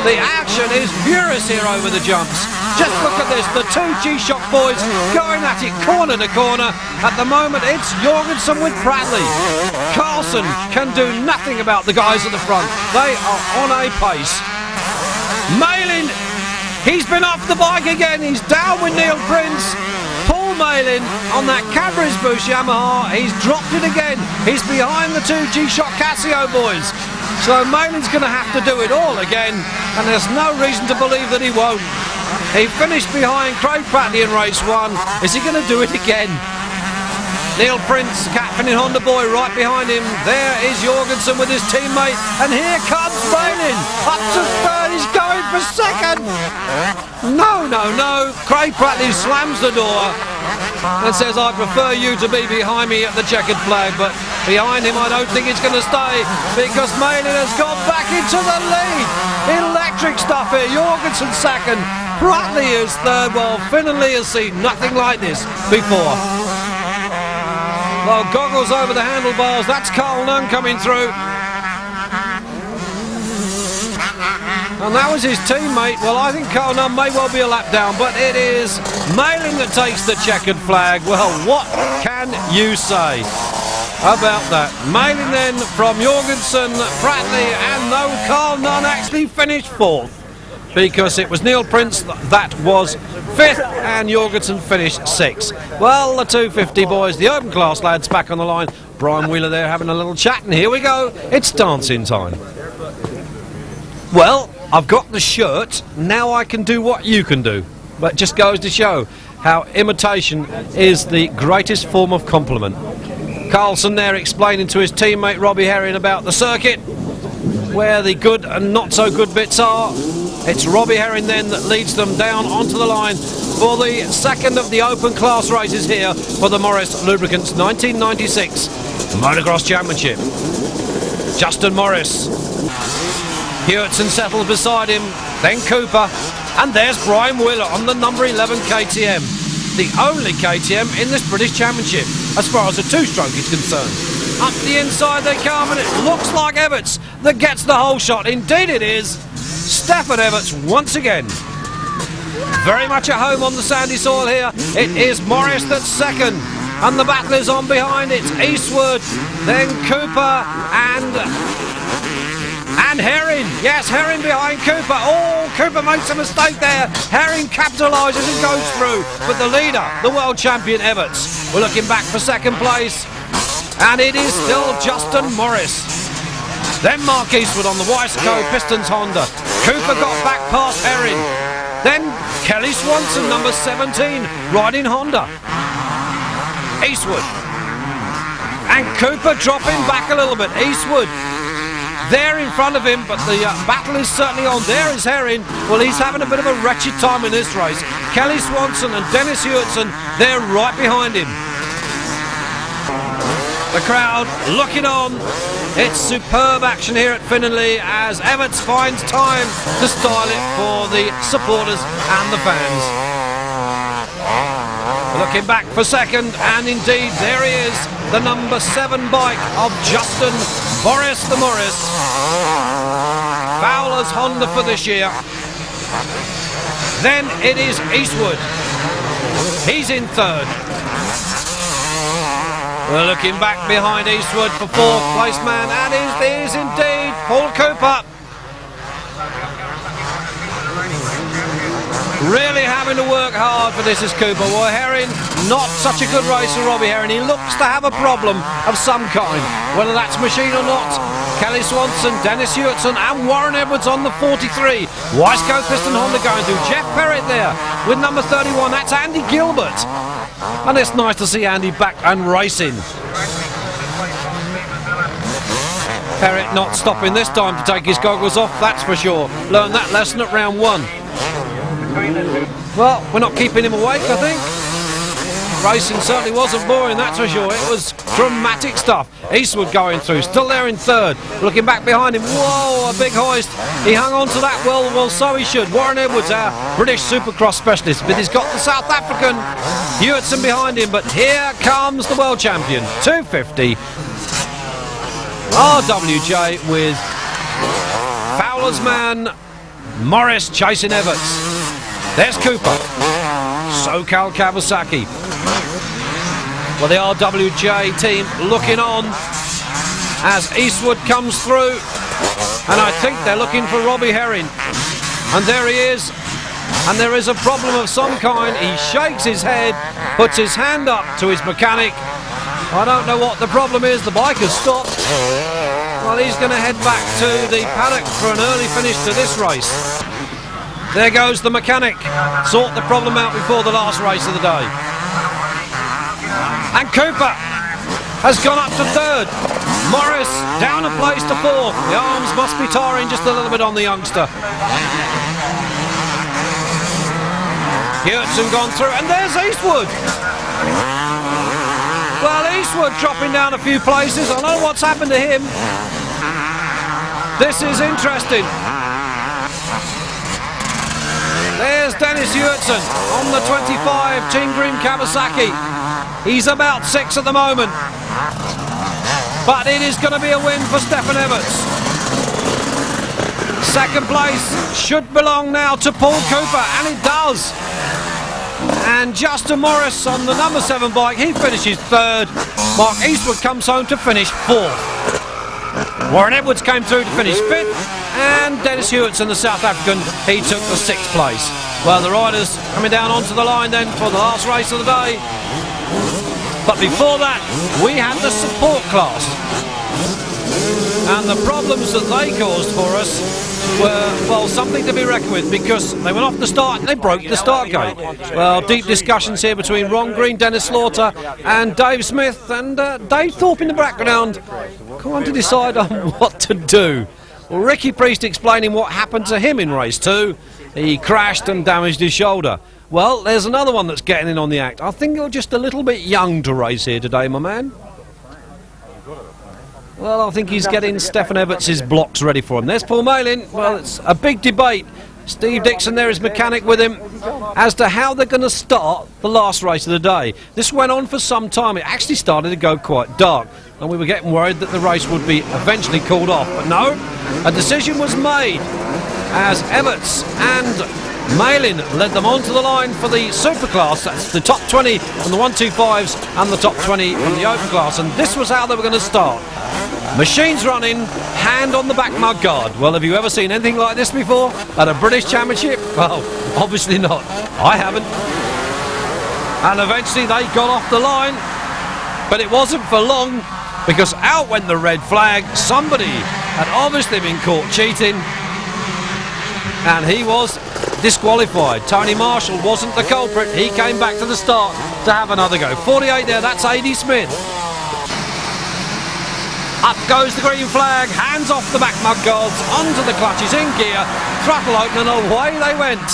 The action is furious here over the jumps. Just look at this, the two G-Shock boys going at it corner to corner. At the moment, it's Jorgensen with Pratley. Carlson can do nothing about the guys at the front. They are on a pace. Malin, he's been off the bike again. He's down with Neil Prince. Paul Malin on that Cadbury's Bush Yamaha. He's dropped it again. He's behind the two G-Shock Casio boys. So Malin's going to have to do it all again, and there's no reason to believe that he won't. He finished behind Craig Pratley in race one. Is he going to do it again? Neil Prince, Catfin Honda boy, right behind him. There is Jorgensen with his teammate, and here comes Malin up to third. He's going for second. No. Craig Pratley slams the door and says, I prefer you to be behind me at the checkered flag, but behind him I don't think it's going to stay, because Malin has gone back into the lead. Electric stuff here. Jorgensen second, Pratley is third. Well, Finn and Lee has seen nothing like this before. Well, goggles over the handlebars. That's Carl Nunn coming through. And that was his teammate. Well, I think Carl Nunn may well be a lap down, but it is Malin that takes the checkered flag. Well, what can you say about that? Malin then from Jorgensen, Pratley, and though Carl Nunn actually finished fourth, because it was Neil Prince that was fifth and Jorgensen finished sixth. Well, the 250 boys, the open class lads back on the line. Brian Wheeler there having a little chat, and here we go. It's dancing time. Well, I've got the shirt, now I can do what you can do. But it just goes to show how imitation is the greatest form of compliment. Carlson there explaining to his teammate Robbie Herring about the circuit, where the good and not so good bits are. It's Robbie Herring then that leads them down onto the line for the second of the open class races here for the Morris Lubricants 1996 Motocross Championship. Justin Morris, Hewitson settles beside him, then Cooper, and there's Brian Wheeler on the number 11 KTM. The only KTM in this British Championship as far as a two-stroke is concerned. Up the inside they come, and it looks like Everts that gets the whole shot. Indeed it is. Stefan Everts once again. Very much at home on the sandy soil here. It is Morris that's second, and the battle is on behind. It's Eastwood, then Cooper, and Herring. Yes, Herring behind Cooper. Oh, Cooper makes a mistake there. Herring capitalises and goes through. But the leader, the world champion Everts, we're looking back for second place. And it is still Justin Morris. Then Mark Eastwood on the Wiseco Pistons Honda. Cooper got back past Herring. Then Kelly Swanson, number 17, riding Honda. Eastwood. And Cooper dropping back a little bit. Eastwood there in front of him, but the battle is certainly on. There is Herring. Well, he's having a bit of a wretched time in this race. Kelly Swanson and Dennis Hewitson, they're right behind him. The crowd looking on. It's superb action here at Finley as Everts finds time to style it for the supporters and the fans. Looking back for second, and indeed there he is, the number 7 bike of Justin Boris the Morris. Fowler's Honda for this year. Then it is Eastwood. He's in third. We're looking back behind Eastwood for fourth place man, and it is indeed Paul Cooper. Really having to work hard for this is Cooper. Well, Herring, not such a good race for Robbie Herring. He looks to have a problem of some kind, whether that's machine or not. Kelly Swanson, Dennis Hewitson and Warren Edwards on the 43. Wiseco Piston Honda going through. Jeff Perrett there with number 31. That's Andy Gilbert. And it's nice to see Andy back and racing. Perrett not stopping this time to take his goggles off, that's for sure. Learned that lesson at round 1. Well, we're not keeping him awake, I think. Racing certainly wasn't boring, that's for sure. It was dramatic stuff. Eastwood going through, still there in third. Looking back behind him, whoa, a big hoist. He hung on to that well, so he should. Warren Edwards, our British Supercross specialist, but he's got the South African Hewitson behind him. But here comes the world champion, 250. RWJ with Fowler's man, Morris chasing Everts. There's Cooper. SoCal Kawasaki. Well, the RWJ team looking on as Eastwood comes through, and I think they're looking for Robbie Herring. And there he is, and there is a problem of some kind. He shakes his head, puts his hand up to his mechanic. I don't know what the problem is. The bike has stopped. Well, he's going to head back to the paddock for an early finish to this race. There goes the mechanic. Sort the problem out before the last race of the day. And Cooper has gone up to third. Morris down a place to fourth. The arms must be tiring just a little bit on the youngster. Hewitson gone through, and there's Eastwood. Well, Eastwood dropping down a few places. I don't know what's happened to him. This is interesting. There's Dennis Hewitson on the 25 Team Green Kawasaki. He's about 6 at the moment. But it is going to be a win for Stefan Everts. Second place should belong now to Paul Cooper, and it does. And Justin Morris on the number 7 bike, he finishes third. Mark Eastwood comes home to finish fourth. Warren Edwards came through to finish fifth, and Dennis Hewitson, the South African, he took the 6th place. Well, the riders coming down onto the line then for the last race of the day. But before that, we had the support class. And the problems that they caused for us were, well, something to be reckoned with, because they went off the start and they broke the start gate. Well, deep discussions here between Ron Green, Dennis Slaughter and Dave Smith, and Dave Thorpe in the background trying to decide on what to do. Well, Ricky Priest explaining what happened to him in race 2. He crashed and damaged his shoulder. Well, there's another one that's getting in on the act. I think you're just a little bit young to race here today, my man. Well, I think he's getting Stefan Everts' blocks ready for him. There's Paul Malin. Well, it's a big debate. Steve Dixon there is mechanic with him as to how they're going to start the last race of the day. This went on for some time. It actually started to go quite dark, and we were getting worried that the race would be eventually called off. But no, a decision was made as Everts and Malin led them onto the line for the Superclass. That's the top 20 from the 125s and the top 20 from the Open Class, and this was how they were going to start. Machines running, hand on the back mud guard. Well, have you ever seen anything like this before at a British Championship? Well, obviously not. I haven't. And eventually they got off the line, but it wasn't for long, because out went the red flag. Somebody had obviously been caught cheating, and he was disqualified. Tony Marshall wasn't the culprit. He came back to the start to have another go. 48 there, that's A.D. Smith. Up goes the green flag, hands off the back mud guards, onto the clutches in gear, throttle open, and away they went.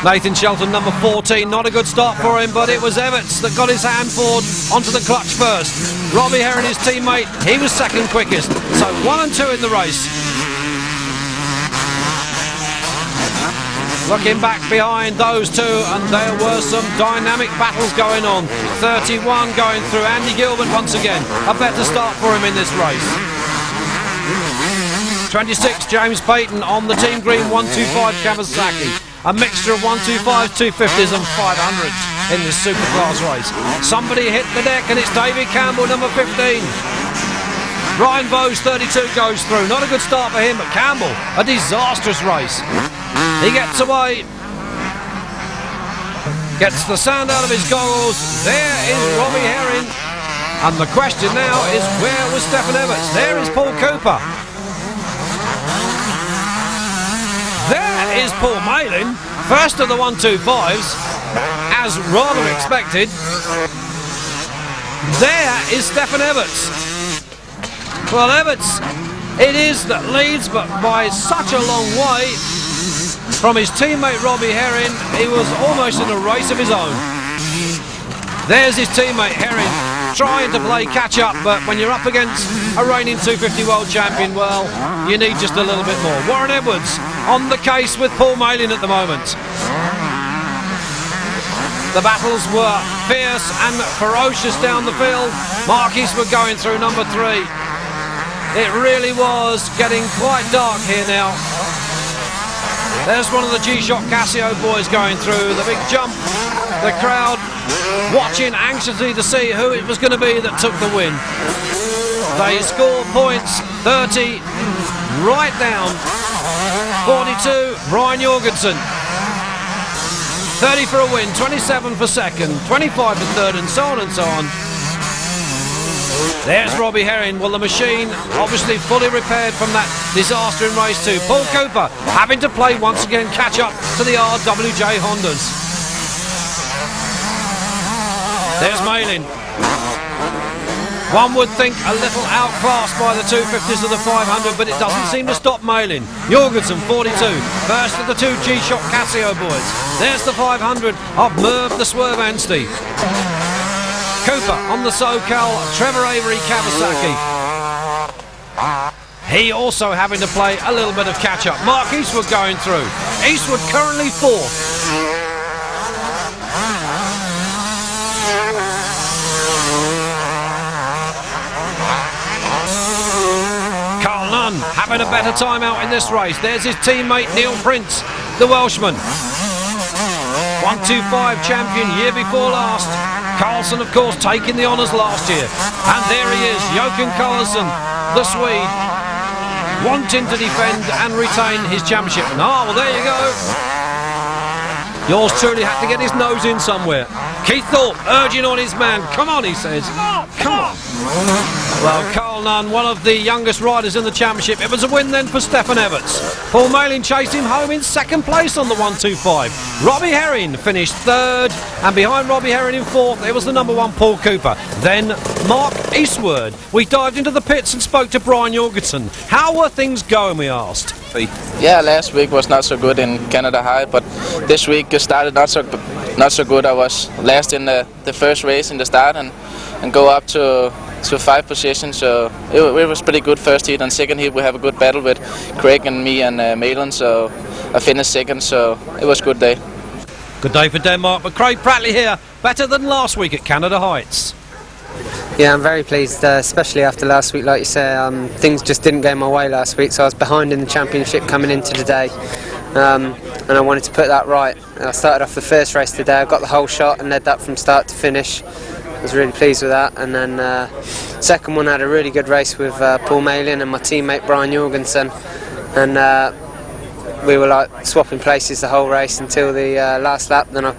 Nathan Shelton, number 14, not a good start for him, but it was Everts that got his hand forward onto the clutch first. Robbie Herring, his teammate, he was second quickest. So 1 and 2 in the race. Looking back behind those two, and there were some dynamic battles going on. 31 going through. Andy Gilbert once again. A better start for him in this race. 26, James Payton on the Team Green 125 Kawasaki. A mixture of 125s, 250s and 500s in this Superclass race. Somebody hit the deck, and it's David Campbell, number 15. Ryan Bowes, 32, goes through. Not a good start for him, but Campbell, a disastrous race. He gets away. Gets the sand out of his goggles. There is Robbie Herring. And the question now is, where was Stefan Everts? There is Paul Cooper. There is Paul Malin, first of the 125s, as rather expected. There is Stefan Everts. Well, Everts, it is that leads, but by such a long way from his teammate Robbie Herring. He was almost in a race of his own. There's his teammate Herring trying to play catch up, but when you're up against a reigning 250 world champion, well, you need just a little bit more. Warren Edwards on the case with Paul Malin at the moment. The battles were fierce and ferocious down the field. Mark Eastwood going through, number 3. It really was getting quite dark here now. There's one of the G-Shock Casio boys going through, the big jump. The crowd watching anxiously to see who it was going to be that took the win. They score points, 30, right down. 42, Brian Jorgensen. 30 for a win, 27 for second, 25 for third, and so on and so on. There's Robbie Herring. Well, the machine obviously fully repaired from that disaster in race 2. Paul Cooper having to play once again catch up to the RWJ Hondas. There's Malin. One would think a little outclassed by the 250s of the 500, but it doesn't seem to stop Malin. Jorgensen, 42, first of the 2 G-Shock Casio boys. There's the 500 of Merv the Swerve Anstey. Cooper on the SoCal Trevor Avery Kawasaki. He also having to play a little bit of catch-up. Mark Eastwood going through. Eastwood currently 4th. Carl Nunn having a better time out in this race. There's his teammate Neil Prince, the Welshman. 125 champion year before last. Carlson, of course, taking the honours last year. And there he is, Jochen Carlson, the Swede, wanting to defend and retain his championship. And well, there you go. Yours truly had to get his nose in somewhere. Keith Thorpe urging on his man. Come on, he says. Come on. Well, Carl Nunn, one of the youngest riders in the championship. It was a win then for Stefan Everts. Paul Malin chased him home in second place on the 125. Robbie Herring finished 3rd, and behind Robbie Herring in 4th, it was the number 1 Paul Cooper. Then Mark Eastwood. We dived into the pits and spoke to Brian Jorgensen. How were things going, we asked. Yeah, last week was not so good in Canada High, but this week started not so good. I was last in the first race in the start and go up to 5 positions, so it was pretty good first heat. And second heat we have a good battle with Craig and me and Malin, so I finished second, so it was a good day. Good day for Denmark, but Craig Pratley here, better than last week at Canada Heights. Yeah, I'm very pleased, especially after last week. Like you say, things just didn't go my way last week, so I was behind in the championship coming into today, and I wanted to put that right. I started off the first race today, I got the whole shot and led that from start to finish. I was really pleased with that, and then second one I had a really good race with Paul Malin and my teammate Brian Jorgensen, and we were like swapping places the whole race until the last lap. Then I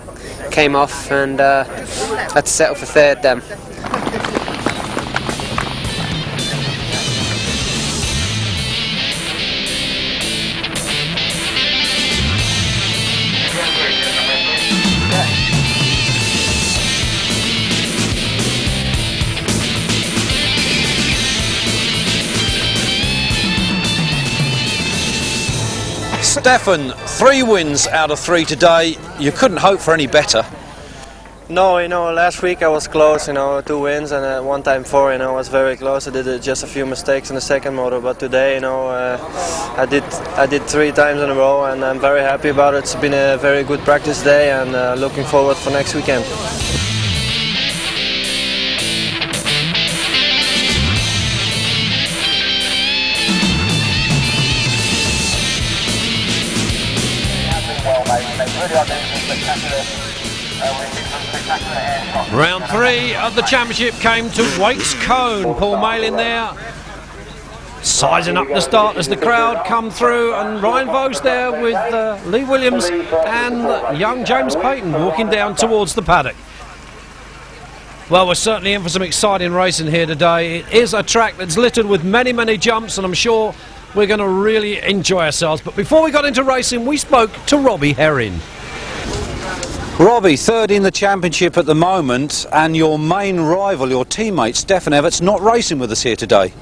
came off and had to settle for 3rd then. Stefan, 3 wins out of 3 today. You couldn't hope for any better. No, last week I was close, 2 wins and one time 4, I was very close. I did just a few mistakes in the second motor, but today, I did 3 times in a row, and I'm very happy about it. It's been a very good practice day, and looking forward for next weekend. Round 3 of the championship came to Waits Cone. Paul Malin there, sizing up the start as the crowd come through, and Ryan Vose there with Lee Williams and young James Payton walking down towards the paddock. Well, we're certainly in for some exciting racing here today. It is a track that's littered with many, many jumps, and I'm sure we're going to really enjoy ourselves. But before we got into racing, we spoke to Robbie Herring. Robbie, 3rd in the championship at the moment, and your main rival, your teammate Stefan Everts, not racing with us here today.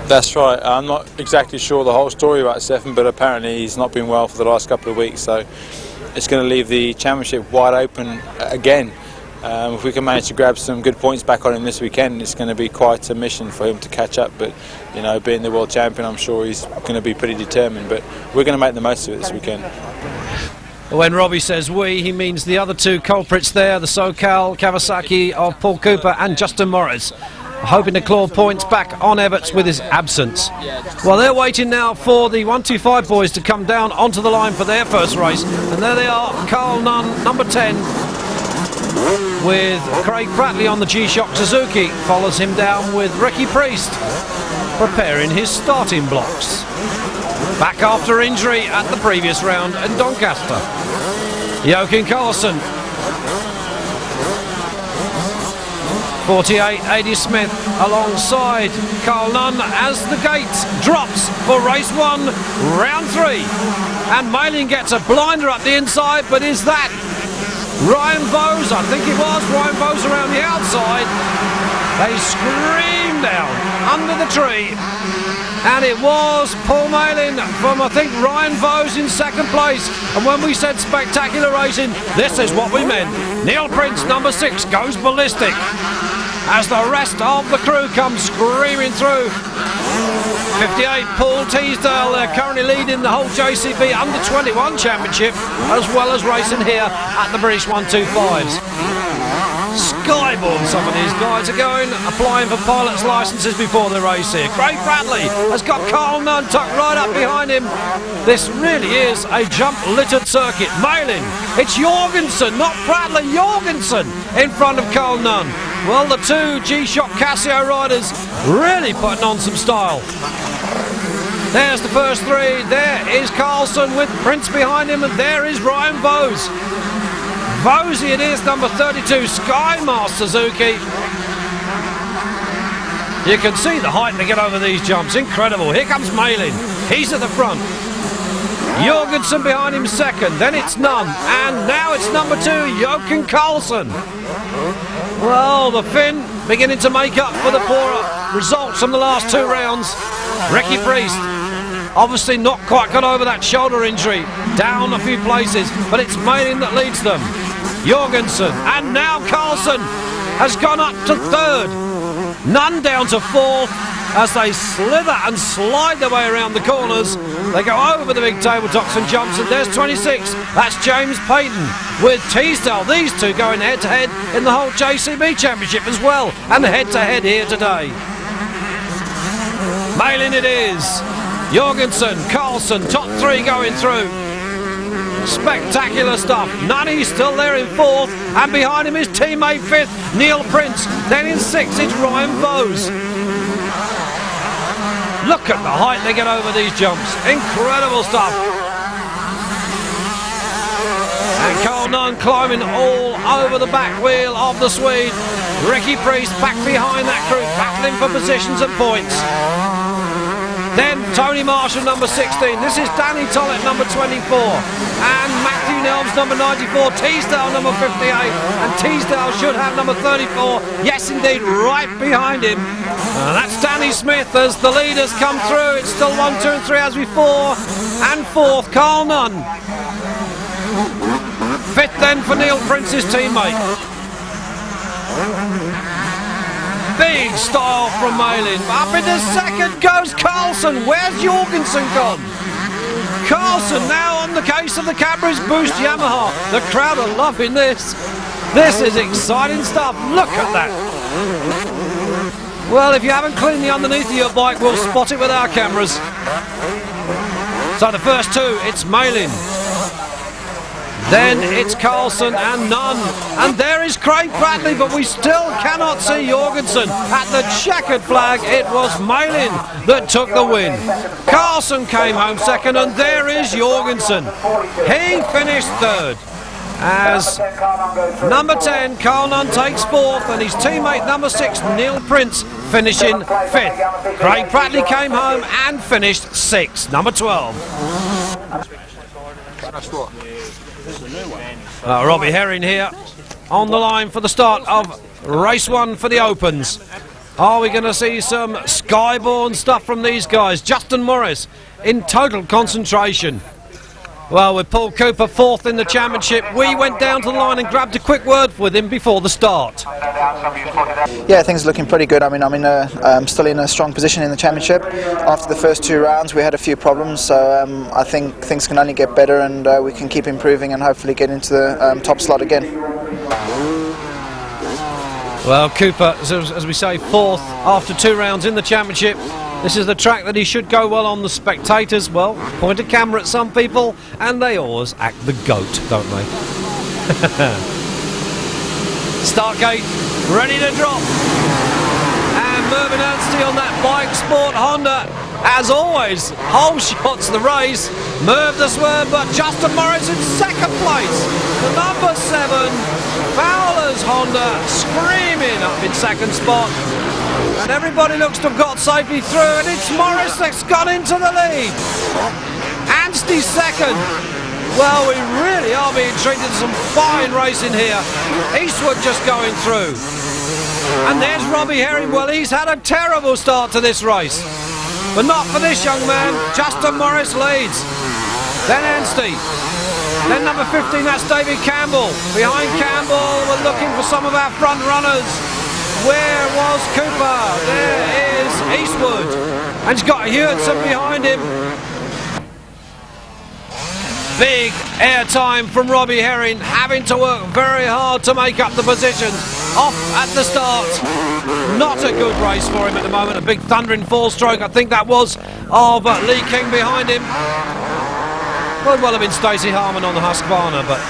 That's right. I'm not exactly sure the whole story about Stefan, but apparently he's not been well for the last couple of weeks, so it's going to leave the championship wide open again. If we can manage to grab some good points back on him this weekend, it's going to be quite a mission for him to catch up. But being the world champion, I'm sure he's going to be pretty determined. But we're going to make the most of it this weekend. When Robbie says we, he means the other 2 culprits there, the SoCal Kawasaki of Paul Cooper and Justin Morris, hoping to claw points back on Everts with his absence. Well, they're waiting now for the 125 boys to come down onto the line for their first race, and there they are. Carl Nunn, number 10, with Craig Prattley on the G-Shock Suzuki, follows him down with Ricky Priest preparing his starting blocks. Back after injury at the previous round in Doncaster. Joachim Carlson, 48, Adi Smith alongside Carl Nunn as the gate drops for race 1, round 3. And Malin gets a blinder up the inside, but is that Ryan Vose? I think it was Ryan Vose around the outside. They screamed down under the tree, and it was Paul Malin from, I think, Ryan Vose in 2nd place. And when we said spectacular racing, this is what we meant. Neil Prince, number 6, goes ballistic as the rest of the crew comes screaming through. 58, Paul Teasdale, they're currently leading the whole JCB Under-21 Championship, as well as racing here at the British 125s. Skyborn, some of these guys are going, applying for pilots' licences before the race here. Craig Prattley has got Carl Nunn tucked right up behind him. This really is a jump-littered circuit. Malin, it's Jorgensen, not Prattley, Jorgensen in front of Carl Nunn. Well, the 2 G-Shock Casio riders really putting on some style. There's the first 3. There is Carlson with Prince behind him, and there is Ryan Vose. Vosey it is, number 32, Skymar Suzuki. You can see the height to get over these jumps, incredible. Here comes Malin, he's at the front. Jorgensen behind him 2nd, then it's Nunn, and now it's number 2, Joachim Carlson. Well, the Finn beginning to make up for the poor results from the last 2 rounds. Ricky Priest, obviously not quite got over that shoulder injury, down a few places, but it's Malin that leads them. Jorgensen, and now Carlson has gone up to 3rd. Nunn down to 4th as they slither and slide their way around the corners. They go over the big tabletops and jumps, and there's 26. That's James Payton with Teasdale. These 2 going head-to-head in the whole JCB Championship as well, and head-to-head here today. Malin it is. Jorgensen, Carlson, top 3 going through. Spectacular stuff. Nunny's still there in 4th, and behind him is teammate 5th, Neil Prince. Then in 6th, it's Ryan Vose. Look at the height they get over these jumps. Incredible stuff. And Carl Nunn climbing all over the back wheel of the Swede. Ricky Priest back behind that group, battling for positions and points. Then Tony Marshall, number 16. This is Danny Tollett, number 24. And Matthew Nelms, number 94. Teasdale, number 58. And Teasdale should have number 34. Yes, indeed, right behind him. That's Danny Smith as the leaders come through. It's still 1, 2 and 3 as before. And fourth, Carl Nunn. Fifth then for Neil Prince's teammate. Big style from Malin. Up into second goes Carlson. Where's Jorgensen gone? Carlson now on the case of the Cadbury's Boost Yamaha. The crowd are loving this. This is exciting stuff. Look at that. Well, if you haven't cleaned the underneath of your bike, we'll spot it with our cameras. So the first two, it's Malin. Then it's Carlson and Nunn. And there is Craig Bradley, but we still cannot see Jorgensen. At the checkered flag, it was Malin that took the win. Carlson came home second, and there is Jorgensen. He finished third. As number 10, Carl Nunn takes fourth, and his teammate number 6, Neil Prince, finishing fifth. Craig Bradley came home and finished sixth, number 12. Robbie Herring here on the line for the start of race 1 for the Opens. Are we going to see some Skyborn stuff from these guys? Justin Morris in total concentration. Well, with Paul Cooper fourth in the championship, we went down to the line and grabbed a quick word with him before the start. Yeah, things are looking pretty good. I'm still in a strong position in the championship. After the first 2 rounds, we had a few problems, so I think things can only get better, and we can keep improving and hopefully get into the top slot again. Well, Cooper, as we say, fourth after 2 rounds in the championship. This is the track that he should go well on. The spectators, well, point a camera at some people, and they always act the goat, don't they? Start gate, ready to drop. And Mervyn Ernstey on that Bike Sport Honda. As always, whole shots the race. Merv the swerve, but Justin Morris in second place. The number 7, Fowler's Honda, screaming up in second spot. And everybody looks to have got safely through, and it's Morris that's gone into the lead. Anstey second. Well, we really are being treated to some fine racing here. Eastwood just going through. And there's Robbie Herring. Well, he's had a terrible start to this race. But not for this young man. Justin Morris leads. Then Anstey. Then number 15, that's David Campbell. Behind Campbell, we're looking for some of our front runners. Where was Cooper? There is Eastwood. And he's got Hewitson behind him. Big airtime from Robbie Herring, having to work very hard to make up the positions. Off at the start. Not a good race for him at the moment. A big thundering 4-stroke, I think that was, of Lee King behind him. Well have been Stacey Harmon on the Husqvarna, but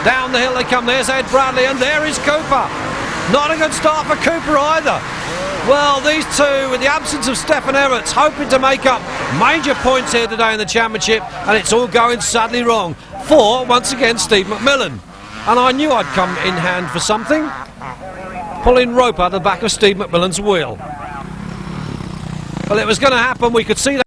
down the hill they come. There's Ed Bradley, and there is Cooper. Not a good start for Cooper either. Well, these two, with the absence of Stefan Everts, hoping to make up major points here today in the championship, and it's all going sadly wrong for, once again, Steve McMillan. And I knew I'd come in hand for something. Pulling rope out of the back of Steve McMillan's wheel. Well, it was going to happen. We could see that.